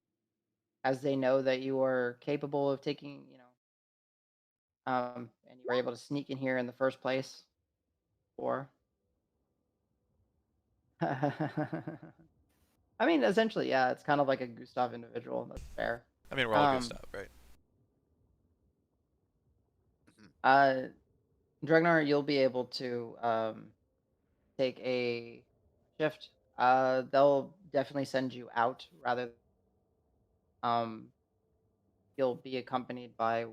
as they know that you are capable of taking, and you were able to sneak in here in the first place, or I mean, essentially, yeah, it's kind of like a Gustav individual. That's fair. I mean, we're all Um, Gustav, right? Mhm. uh, Dregnar, you'll be able to take a shift. They'll definitely send you out rather. Um, you'll be accompanied by,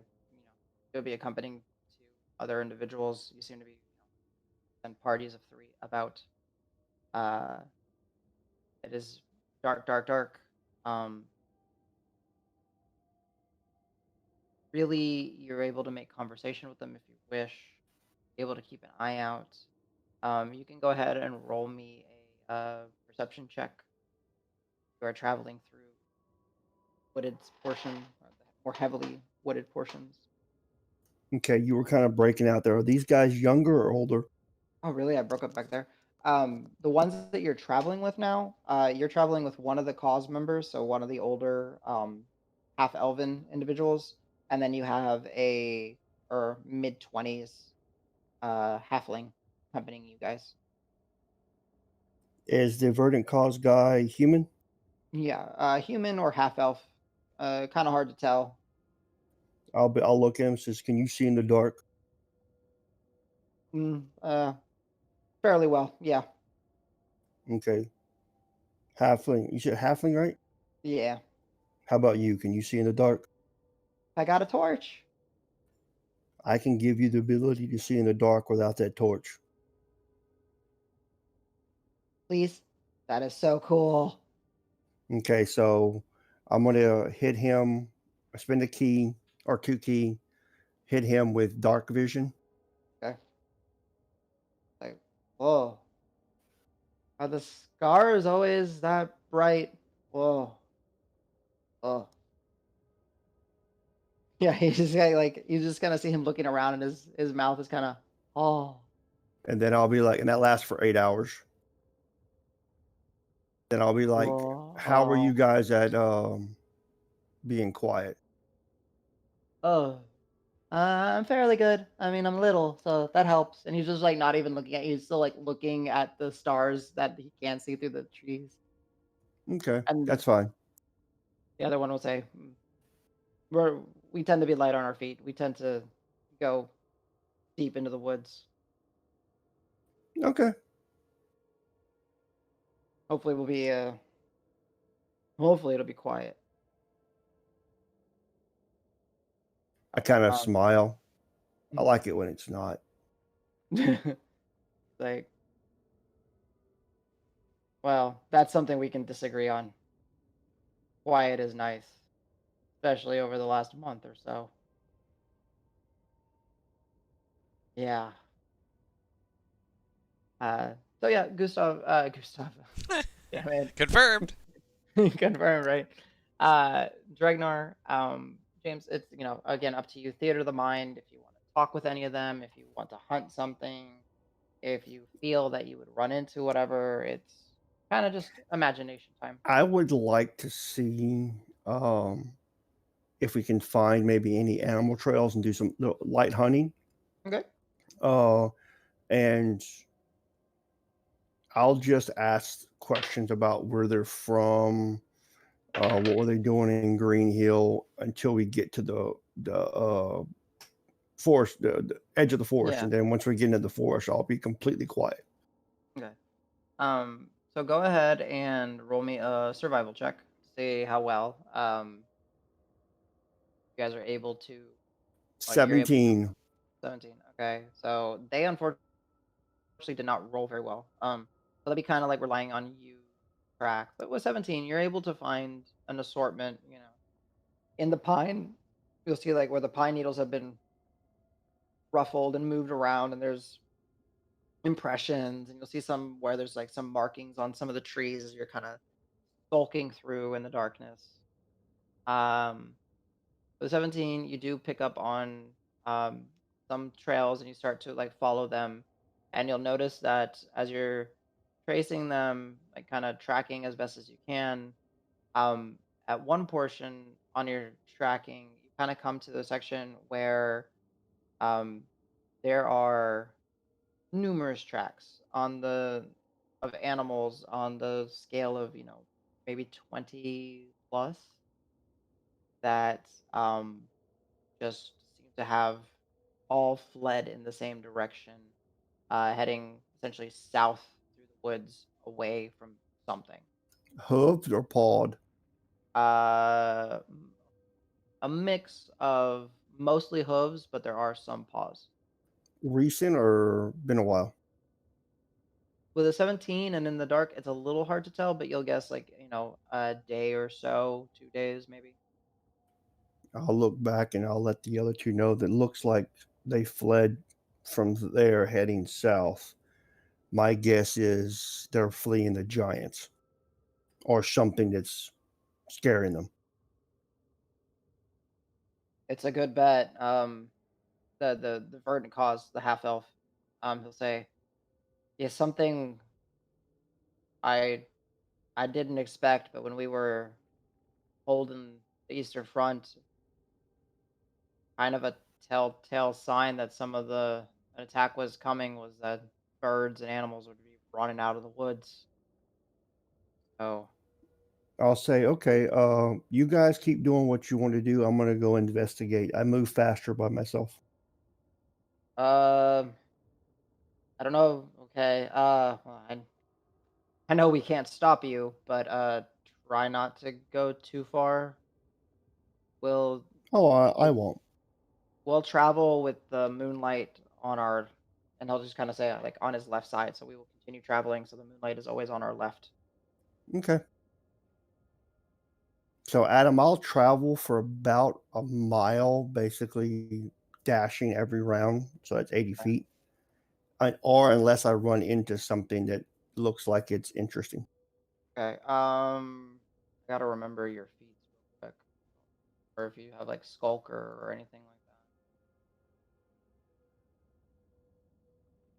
you'll be accompanying to other individuals. You seem to be, send parties of three about. Uh, it is dark, dark, dark. Um, really, you're able to make conversation with them if you wish. Able to keep an eye out. You can go ahead and roll me a perception check. You are traveling through wooded portion, the more heavily wooded portions. Okay, you were kind of breaking out there. Are these guys younger or older? Oh, really? I broke up back there. The ones that you're traveling with now, you're traveling with one of the cause members, so one of the older, half elven individuals, and then you have a or mid-20s halfling accompanying you guys. Is the Verdant Cause guy human? Yeah, human or half elf. Kind of hard to tell. I'll look at him and says, "Can you see in the dark?" Mm, fairly well. Yeah, Okay. Halfling. You said halfling, right? yeah. How about you? Can you see in the dark? I got a torch. I can give you the ability to see in the dark without that torch. Please. That is so cool. Okay, so I'm gonna hit him. Spend a key or two key. Hit him with dark vision. Okay. Whoa. Are the scars always that bright? Whoa. Oh. Yeah, he's just like you just kind of see him looking around and his mouth is kind of oh. And then I'll be like, and that lasts for 8 hours. Then I'll be like, Whoa. how are you Oh. guys at being quiet? Oh. I'm fairly good. I mean, I'm little, so that helps. And he's just like not even looking at you. He's still like looking at the stars that he can't see through the trees. Okay, And that's fine. the other one will say, We're we tend to be light on our feet. We tend to go deep into the woods. Okay. Hopefully hopefully it'll be quiet. I kind of Um smile. I like it when it's not. like, well, that's something we can disagree on. Quiet is nice, especially over the last month or so. Yeah. Uh so yeah, Gustav. Yeah, man. Confirmed. Confirmed, right? Dregnar, James, it's again up to you. Theater of the mind. If you want to talk with any of them, if you want to hunt something, if you feel that you would run into whatever, it's kind of just imagination time. I would like to see um, if we can find maybe any animal trails and do some light hunting. Okay. Uh, and I'll just ask questions about where they're from, what were they doing in Green Hill until we get to the forest, the edge of the forest, Yeah. and then once we get into the forest, I'll be completely quiet. Okay. So go ahead and roll me a survival check to see how well you guys are able to. Oh, you're able to. 17. 17. Okay. So they unfortunately did not roll very well. So that'd be kind of like relying on you track. But with 17, you're able to find an assortment, in the pine. You'll see like where the pine needles have been ruffled and moved around, and there's impressions, and you'll see some where there's like some markings on some of the trees as you're kind of skulking through in the darkness. Um, with 17, you do pick up on um, some trails and you start to like follow them. And you'll notice that as you're tracing them, like kind of tracking as best as you can, um, at one portion on your tracking, you kind of come to the section where um, there are numerous tracks on the of animals on the scale of maybe 20 plus that just seem to have all fled in the same direction, heading essentially south through the woods away from something. Hooved or pawed? Uh, a mix of mostly hooves, but there are some paws. Recent or been a while? With a 17 and in the dark, it's a little hard to tell, but you'll guess like, a day or so, 2 days maybe. I'll look back and I'll let the other two know that looks like they fled from there heading south. My guess is they're fleeing the giants or something that's scaring them. It's a good bet. The verdant cause, the half elf, he'll say, yeah, something I I didn't expect, but when we were holding the Eastern Front, kind of a telltale sign that some of the an attack was coming was that birds and animals would be running out of the woods. So, I'll say, okay, you guys keep doing what you want to do. I'm going to go investigate. I move faster by myself. um, I don't know. Okay. Well, I know we can't stop you, but try not to go too far. We'll Oh, I we'll, won't. we'll travel with the moonlight on our, and he'll just kind of say like on his left side. So we will continue traveling. So the moonlight is always on our left. Okay. So, Adam, I'll travel for about a mile, basically dashing every round. So that's 80 feet. or unless I run into something that looks like it's interesting. Okay. I gotta remember your feats real quick, or if you have like Skulker or anything like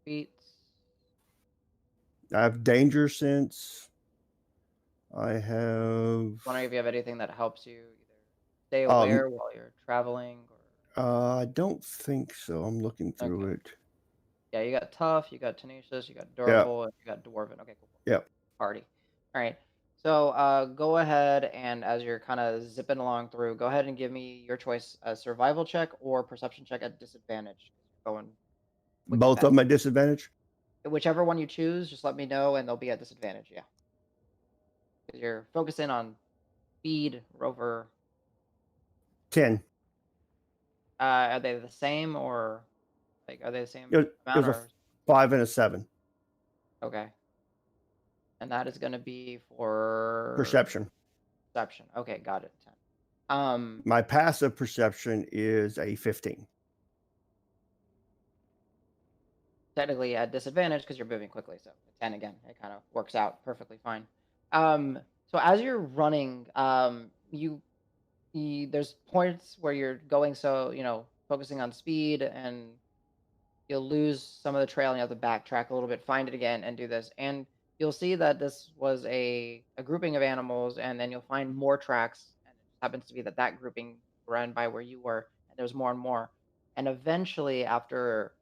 that. Feats. I have danger sense. I have. Wondering if you have anything that helps you either stay Um, aware while you're traveling, or I don't think so. I'm looking through okay. it. Yeah, you got tough, you got tenacious, you got Yeah, durable, and you got dwarven. Okay, cool. yeah. Party. All right. So go ahead and as you're kind of zipping along through, go ahead and give me your choice: a survival check or perception check at disadvantage. 'Cause you're going wicked Both of fast. them at disadvantage. Whichever one you choose, just let me know, and they'll be at disadvantage. Yeah, because you're focusing on speed, rover. 10. Are they the same, or like are they the same It amount, was a or 5 and a 7. okay? And that is going to be for Perception. perception. Okay, got it. 10. Um, My passive perception is a 15. technically at disadvantage because you're moving quickly. So 10 again, it kind of works out perfectly fine. So as you're running, there's points where you're going so focusing on speed, and you'll lose some of the trail and you have to backtrack a little bit, find it again, and do this. And you'll see that this was a grouping of animals, and then you'll find more tracks, and it just happens to be that that grouping ran by where you were, and there's more and more. And eventually, after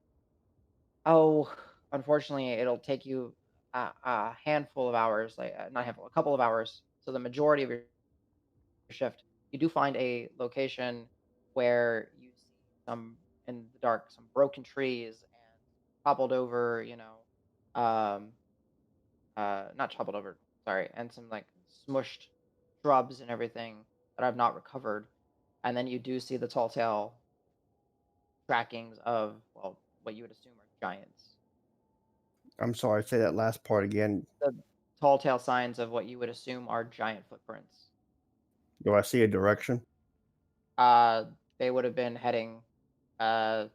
oh, unfortunately, it'll take you a handful of hours, like not a handful, a couple of hours. So the majority of your shift, you do find a location where you see some in the dark, some broken trees and toppled over, um, not toppled over, sorry, and some like smushed shrubs and everything that I've not recovered. And then you do see the tall tale trackings of, well, what you would assume are giants. I'm sorry, say that last part again. The tall tale signs of what you would assume are giant footprints. Do I see a direction? Uh, they would have been heading uh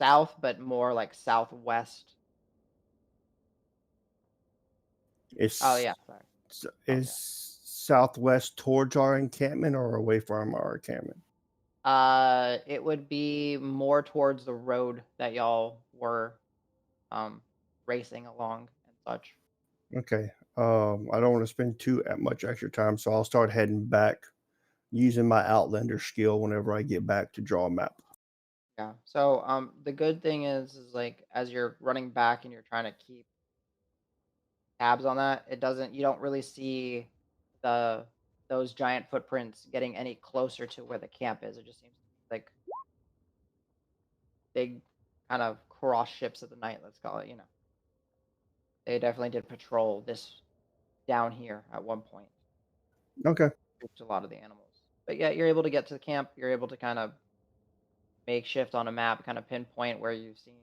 south, but more like southwest. Oh Is yeah, sorry. is Okay. southwest towards our encampment or away from our encampment? It would be more towards the road that y'all were um racing along and such. Okay. I don't want to spend too much extra time, so I'll start heading back using my Outlander skill whenever I get back to draw a map. Yeah. So the good thing is like as you're running back and you're trying to keep tabs on that, you don't really see the those giant footprints getting any closer to where the camp is. It just seems to be like big kind of cross ships of the night, let's call it. They definitely did patrol this down here at one point. Okay. Spooked a lot of the animals. But yeah, you're able to get to the camp. You're able to kind of make shift on a map, kind of pinpoint where you've seen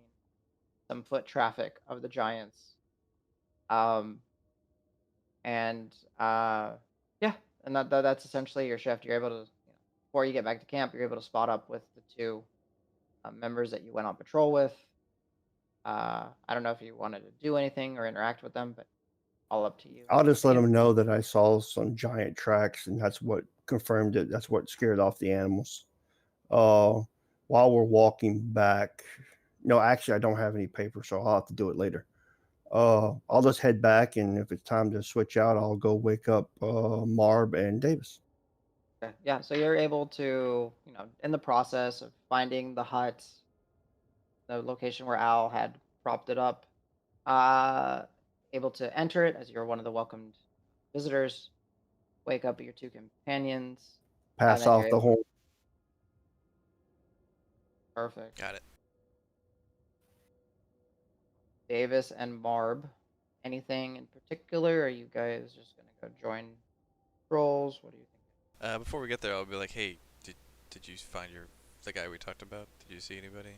some foot traffic of the giants. Um, and yeah, and that's essentially your shift. You're able to, before you get back to camp, you're able to spot up with the two members that you went on patrol with. I don't know if you wanted to do anything or interact with them, but all up to you. I'll just let Yeah, them know that I saw some giant tracks, and that's what confirmed it. That's what scared off the animals. Uh, while we're walking back, no, actually, I don't have any paper, so I'll have to do it later. I'll just head back, and if it's time to switch out, I'll go wake up Marb and Davis. okay. Yeah, so you're able to, in the process of finding the hut, the location where Al had propped it up, uh, able to enter it as you're one of the welcomed visitors, wake up your two companions, and Pass then you're off the able horn. perfect. Got it. Davis and Marb. Anything in particular? Or are you guys just gonna go join trolls? What do you think? Before we get there, I'll be like, hey, did you find the guy we talked about? Did you see anybody?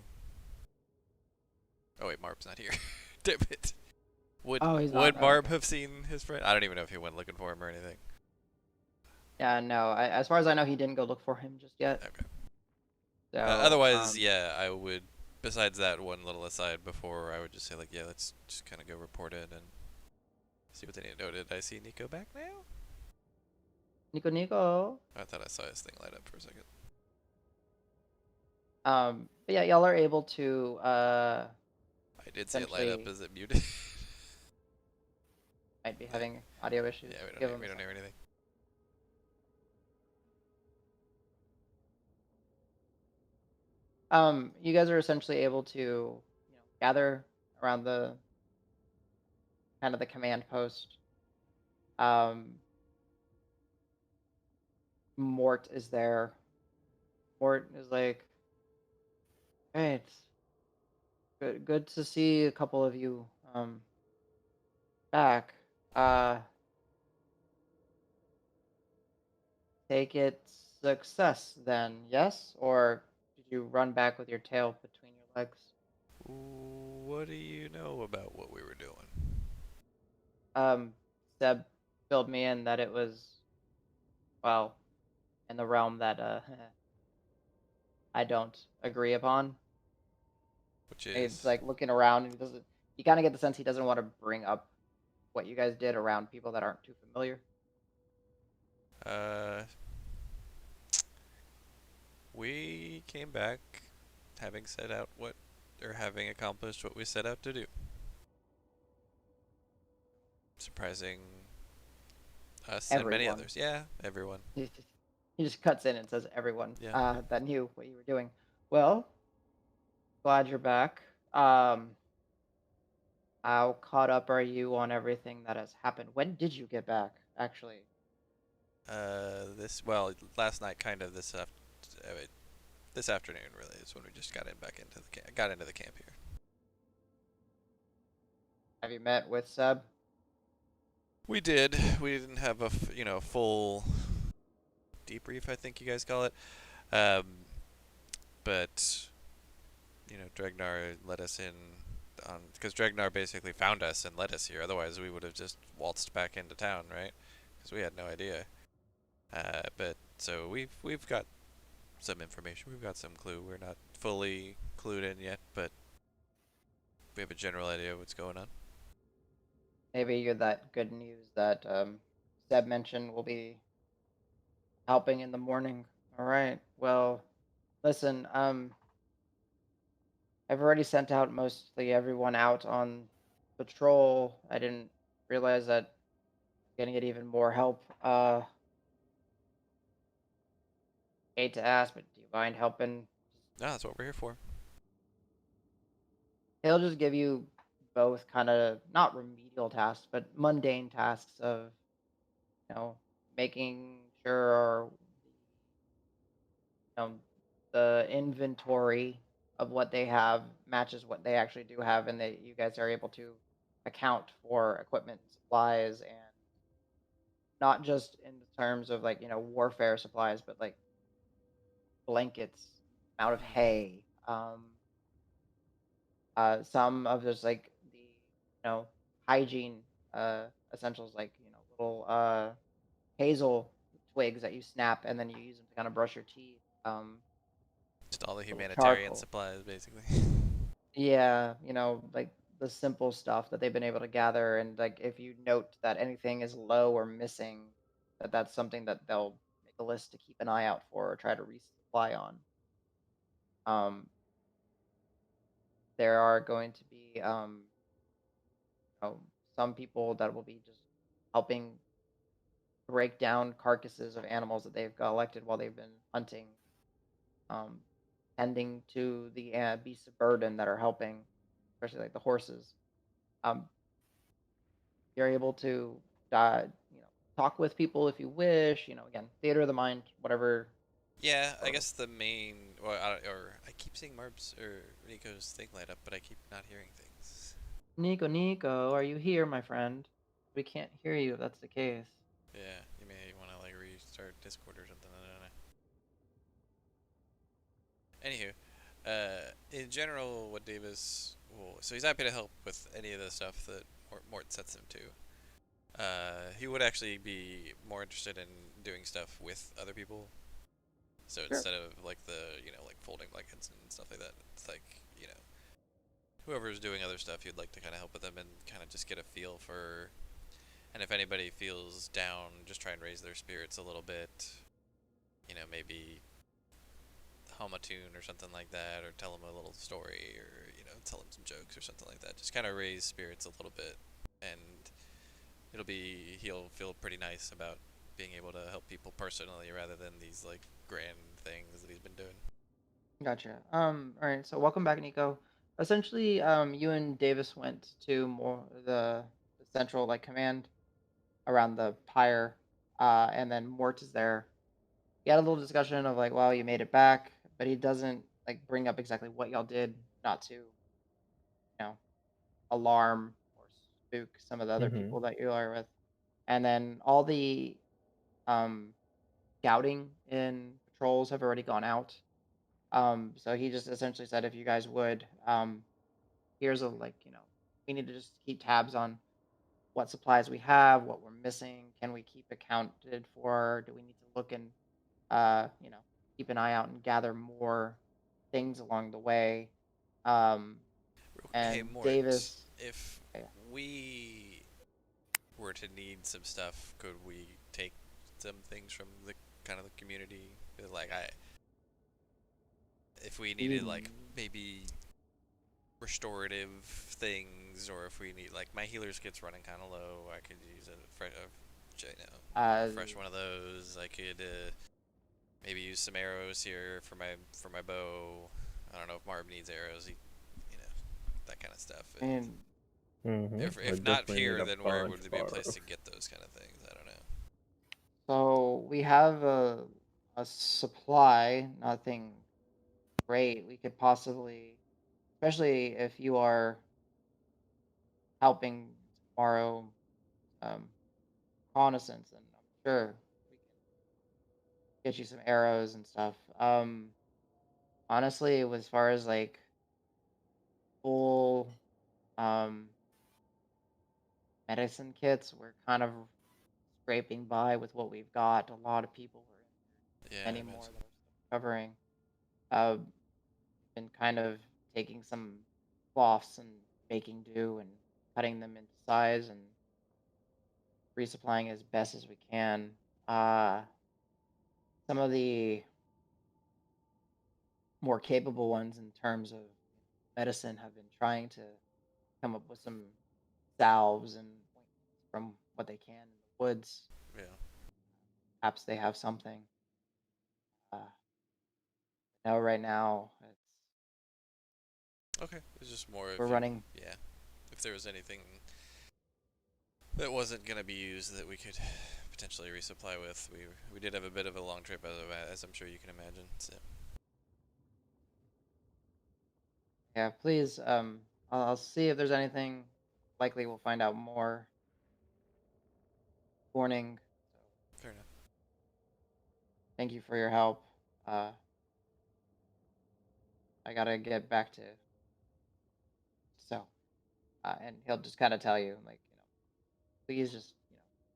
Oh wait, Marb's not here. Damn it. Would Oh, he's would not. Oh, Marb okay. have seen his friend? I don't even know if he went looking for him or anything. Yeah, no. As far as I know, he didn't go look for him just yet. Okay. So, Otherwise, yeah, I would besides that one little aside before, I would just say like, yeah, let's just kind of go report it and see what they need to know. Did I see Nico back now? Nico. I thought I saw his thing light up for a second. But yeah, y'all are able to I did see it light up. essentially Is it muted? might be having audio issues. Yeah, Give him we a don't hear second. anything. You guys are essentially able to, gather around the kind of the command post. Mort is there. Mort is like, hey, it's good to see a couple of you back. Uh, take it success then, yes? Or did you run back with your tail between your legs? What do you know about what we were doing? Um, Seb filled me in that it was, well, in the realm that I don't agree upon. Which It's is, like looking around and he doesn't. You kind of get the sense he doesn't want to bring up what you guys did around people that aren't too familiar. uh, we came back having set out what, or having accomplished what we set out to do. Surprising us and many Everyone. others. Yeah, everyone. He just cuts in and says everyone Yeah. that knew what you were doing. Well, glad you're back. How caught up are you on everything that has happened? When did you get back, actually? Well, last night, kind of this afternoon, really, is when we just got got into the camp here. Have you met with Seb? We did. We didn't have a full debrief, I think you guys call it. Um, but Dregnar let us in on because Dregnar basically found us and led us here. Otherwise, we would have just waltzed back into town, right? Because we had no idea. But so we've got some information. We've got some clue. We're not fully clued in yet, but we have a general idea of what's going on. Maybe you're that good news that Seb mentioned will be helping in the morning. All right. Well, listen, I've already sent out mostly everyone out on patrol. I didn't realize that I'm gonna get even more help. Hate to ask, but do you mind helping? No, that's what we're here for. He'll just give you both kind of not remedial tasks, but mundane tasks of, making sure the inventory of what they have matches what they actually do have, and that you guys are able to account for equipment, supplies, and not just in terms of like warfare supplies, but like blankets, amount of hay, some of just like the hygiene essentials, like little hazel twigs that you snap and then you use them to kind of brush your teeth. Just all the Little humanitarian charcoal. supplies, basically. Yeah, like the simple stuff that they've been able to gather, and like if you note that anything is low or missing, that's something that they'll make a list to keep an eye out for or try to resupply on. Um, there are going to be some people that will be just helping break down carcasses of animals that they've collected while they've been hunting, um, tending to the beasts of burden that are helping, especially like the horses. Um, you're able to, uh, you know, talk with people if you wish. Again, theater of the mind, whatever. Yeah, I Sort of. guess the main, or I keep seeing Marb's or Nico's thing light up, but I keep not hearing things. Nico, are you here, my friend? We can't hear you if that's the case. Yeah, you may want to like restart Discord or something. I don't know. Anywho, in general, what Davis will, so he's happy to help with any of the stuff that Mort sets him to. He would actually be more interested in doing stuff with other people. So Sure. instead of like the like folding blankets and stuff like that, it's like you know, whoever's doing other stuff, you'd like to kind of help with them and kind of just get a feel for. And if anybody feels down, just try and raise their spirits a little bit. You know, maybe hum a tune or something like that, or tell them a little story, or tell them some jokes or something like that. Just kind of raise spirits a little bit, and he'll feel pretty nice about being able to help people personally rather than these like grand things that he's been doing. Gotcha. All right. So welcome back, Nico. Essentially, you and Davis went to more the central like command around the pyre, and then Mort is there. You had a little discussion of like, well, you made it back, but he doesn't like bring up exactly what y'all did, not to know alarm or spook some of the other Mm-hmm. people that you are with. And then all the um scouting in patrols have already gone out. So he just essentially said, if you guys would, here's a like, we need to just keep tabs on what supplies we have, what we're missing. Can we keep accounted for? Do we need to look and you know, keep an eye out and gather more things along the way? Um, Hey, and Mort, Davis, if yeah, we were to need some stuff, could we take some things from the kind of the community? Like if we needed like you, maybe restorative things, or if we need like my healer's kit's running kind of low, I could use uh, a fresh one of those. I could maybe use some arrows here for my bow. I don't know if Marb needs arrows. That kind of stuff. I mean, Mm-hmm. I If not definitely need here, a then where bunch would there of be a place arrows. to get those kind of things? I don't know. so we have a supply, nothing great. We could possibly, especially if you are helping tomorrow, um, reconnaissance, and I'm sure we can get you some arrows and stuff. Honestly, as far as like full um medicine kits, we're kind of scraping by with what we've got. A lot of people are injured, Yeah, I many more imagine. that are still recovering. Uh, been kind of taking some cloths and making do and cutting them into size and resupplying as best as we can. Uh, some of the more capable ones in terms of medicine have been trying to come up with some salves and ointments from what they can in the woods. Yeah. Perhaps they have something. No, right now Okay. It's just more we're if running. yeah, if there was anything that wasn't gonna be used that we could potentially resupply with. We did have a bit of a long trip, as I'm sure you can imagine. So Yeah, please. I'll see if there's anything. Likely, we'll find out more. Morning. So, fair enough. thank you for your help. Uh, I gotta get back to so, and he'll just kind of tell you, like, please just,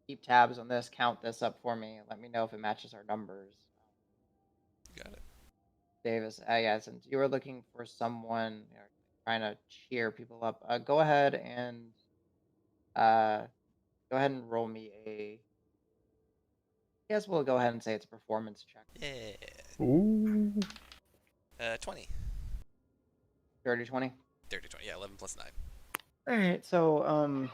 keep tabs on this, count this up for me, and let me know if it matches our numbers. Got it. Davis, yeah, since you were looking for someone, trying to cheer people up, uh, go ahead and roll me a. I guess we'll go ahead and say it's a performance check. Yeah. Ooh. 20. Dirty 20. 30, 20. Yeah, 11 plus 9. All right, so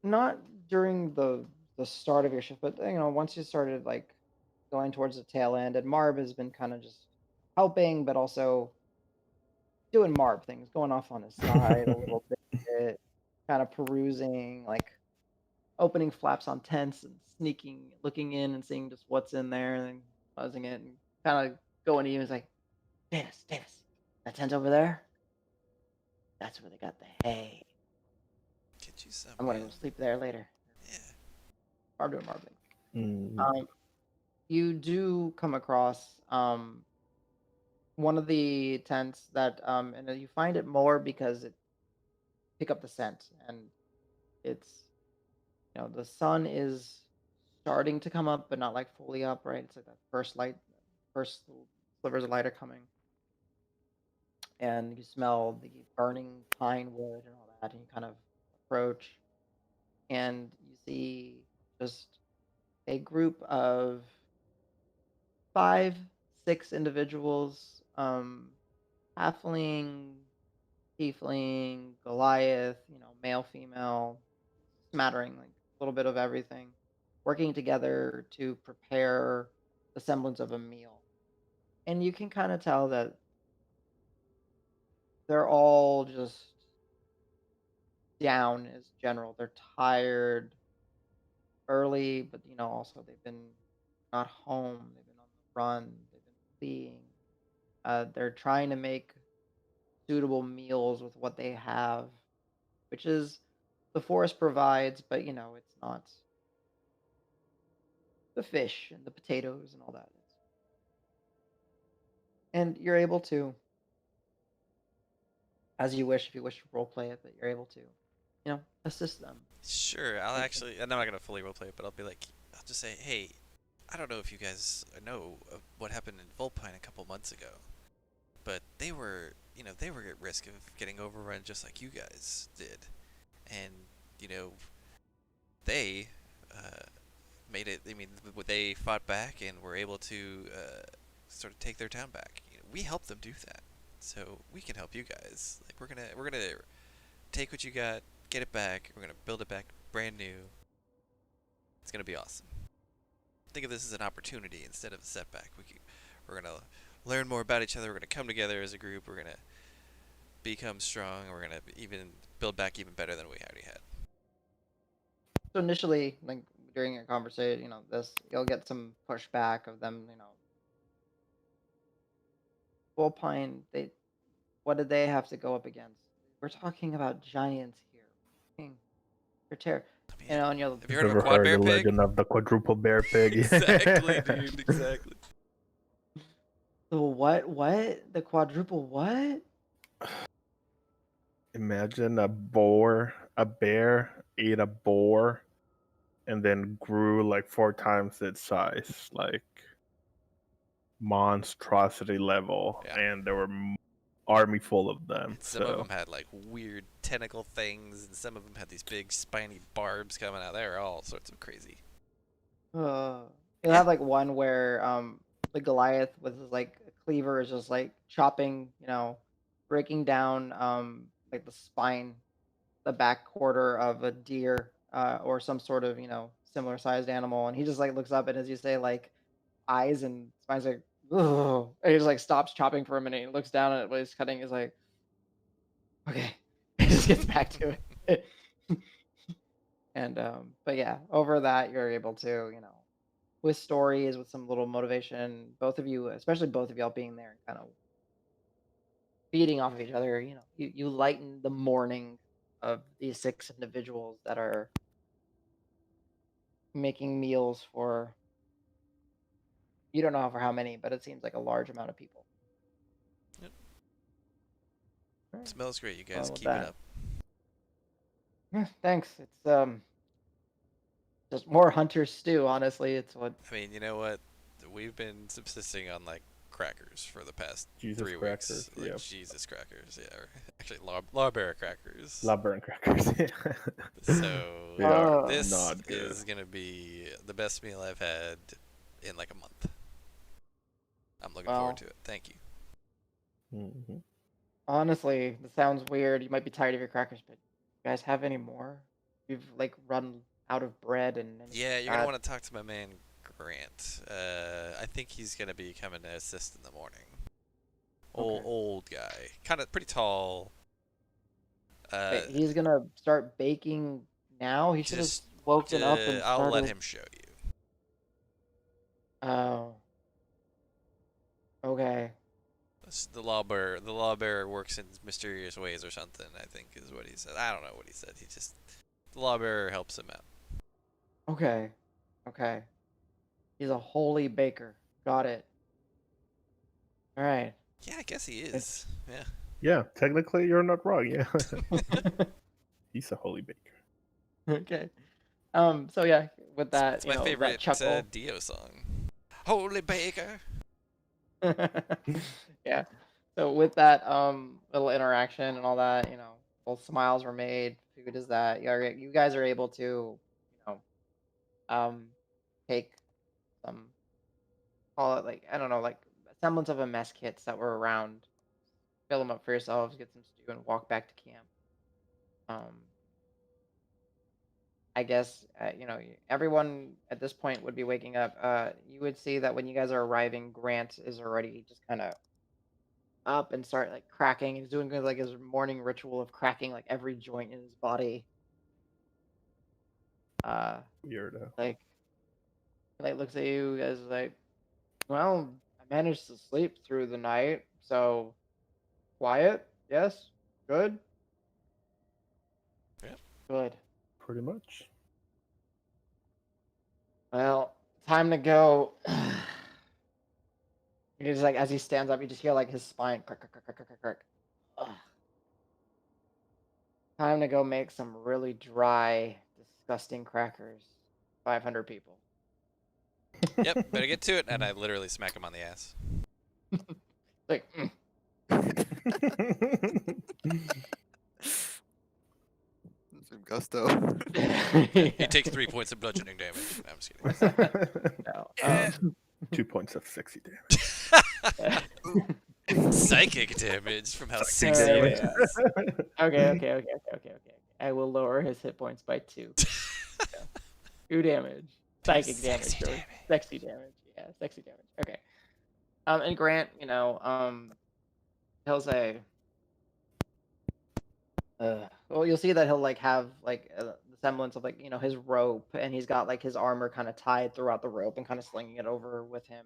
not during the start of your shift, but once you started like going towards the tail end, and Marb has been kind of just helping, but also doing Marb things, going off on his side a little bit, kind of perusing, like opening flaps on tents and sneaking, looking in and seeing just what's in there, and then buzzing it, and kind of going to you and is like, Davis, that tent over there, that's where they got the hay. Get you some, I'm gonna go man. sleep there later. Yeah. Marb doing Marb things. Mm. Um, you do come across one of the tents that and you find it more because it pick up the scent, and it's the sun is starting to come up but not like fully up, right? It's like that first light, first little slivers of light are coming, and you smell the burning pine wood and all that, and you kind of approach, and you see just a group of 5, 6 individuals, halfling, tiefling, Goliath, male, female, smattering, like a little bit of everything, working together to prepare the semblance of a meal. And you can kind of tell that they're all just down as general. They're tired early, but also they've been not home. They've been on the run. They've been fleeing. They're trying to make suitable meals with what they have, which is the forest provides, but it's not the fish and the potatoes and all that. And you're able to, as you wish, if you wish to role play it, but you're able to, assist them. Sure, I'll Okay. actually. I'm not gonna fully roleplay it, but I'll be like, I'll just say, hey, I don't know if you guys know of what happened in Volpine a couple months ago, but they were, they were at risk of getting overrun just like you guys did, and they made it. I mean, they fought back and were able to sort of take their town back. We helped them do that, so we can help you guys. Like we're gonna take what you got, get it back. We're gonna build it back brand new. It's gonna be awesome. Think of this as an opportunity instead of a setback. We're gonna learn more about each other. We're gonna come together as a group. We're gonna become strong. We're gonna even build back even better than we already had. So initially, like during your conversation, you'll get some pushback of them, Bullpine, what did they have to go up against? We're talking about giants here. Fucking- They're I mean, and you'll have you heard of a Ever quad heard bear the pig? legend of the quadruple bear pig? Exactly, dude. Exactly. the what? What? The quadruple what? Imagine a bear ate a boar, and then grew like 4 times its size, like monstrosity level, Yeah. and there were army full of them. And some of So them had like weird tentacle things, and some of them had these big spiny barbs coming out. They were all sorts of crazy. You'll Yeah. have like one where the Goliath with his like cleaver is just like chopping, breaking down like the spine, the back quarter of a deer or some sort of similar sized animal, and he just like looks up and as you say like eyes and spine's like ugh, and he just like stops chopping for a minute. And looks down at what he's cutting. Is like okay, he just gets back to it. And but yeah, over that you're able to with stories, with some little motivation, both of you, especially both of y'all being there and kind of feeding off of each other, you lighten the morning of these 6 individuals that are making meals for you don't know for how many, but it seems like a large amount of people. Yep. All right. Smells great. You Well, guys with keep it that, up. yeah, thanks. It's just more hunter stew, honestly. It's what I mean, you know what? We've been subsisting on like crackers for the past Jesus 3 crackers, weeks. Like yep. Jesus crackers, yeah. Or actually, lawbearer crackers. La burn crackers. So They are this not good. is gonna be the best meal I've had in like a month. I'm looking forward to it. Thank you. Mm-hmm. honestly, this sounds weird. You might be tired of your crackers, but you guys have any more? You've like run out of bread and anything Yeah, like you're gonna that. want to talk to my man Grant. I think he's gonna be coming to assist in the morning. Okay. Old guy, kind of pretty tall. Wait, he's gonna start baking now? He should have Just woken up and I'll let started. him show you. Oh, okay. The lawbearer works in mysterious ways or something, I think is what he said. I don't know what he said. The lawbearer helps him out. Okay. Okay. He's a holy baker. Got it. All right. Yeah, I guess he It's is. Yeah. Yeah, technically you're not wrong. Yeah, he's a holy baker. okay. So yeah, with that, It's my that favorite chuckle. Dio song. Holy Baker. yeah. So with that little interaction and all that, both smiles were made. Food is that you guys are able to, um, take some, call it like I don't know, like semblance of a mess kits that were around, fill them up for yourselves, get some stew, and walk back to camp. Um, I guess everyone at this point would be waking up. You would see that when you guys are arriving, Grant is already just kind of up and start like cracking. He's doing like his morning ritual of cracking like every joint in his body. Uh, Weirdo. like looks at you as like, well, I managed to sleep through the night, so quiet. Yes, good, Yeah. good. Pretty much. Well, time to go. He's like, as he stands up, you just hear like his spine crack, crack, crack, crack, crack, crack. Ugh. Time to go make some really dry, disgusting crackers. 500 people. Yep, better get to it. And I literally smack him on the ass. Like, Some gusto. He takes 3 points of bludgeoning damage. No, I'm just kidding. no. 2 points of sexy damage. Psychic damage from how Psychic sexy damage. it is. Okay. I will lower his hit points by 2. 2 damage. Psychic damage. Sexy Or damage. Sexy damage. Yeah, sexy damage. Okay. And Grant, he'll say, well, you'll see that he'll like have like the semblance of like his rope, and he's got like his armor kind of tied throughout the rope and kind of slinging it over with him,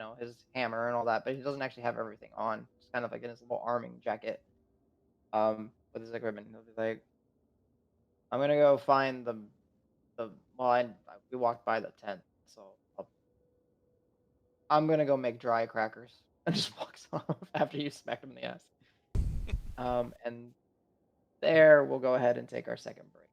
and his hammer and all that. But he doesn't actually have everything on. Just kind of like in his little arming jacket, with his equipment. He'll be like, "I'm gonna go find the well, we walked by the tent, so I'm gonna go make dry crackers." And just walks off after you smacked him in the ass. And there we'll go ahead and take our second break.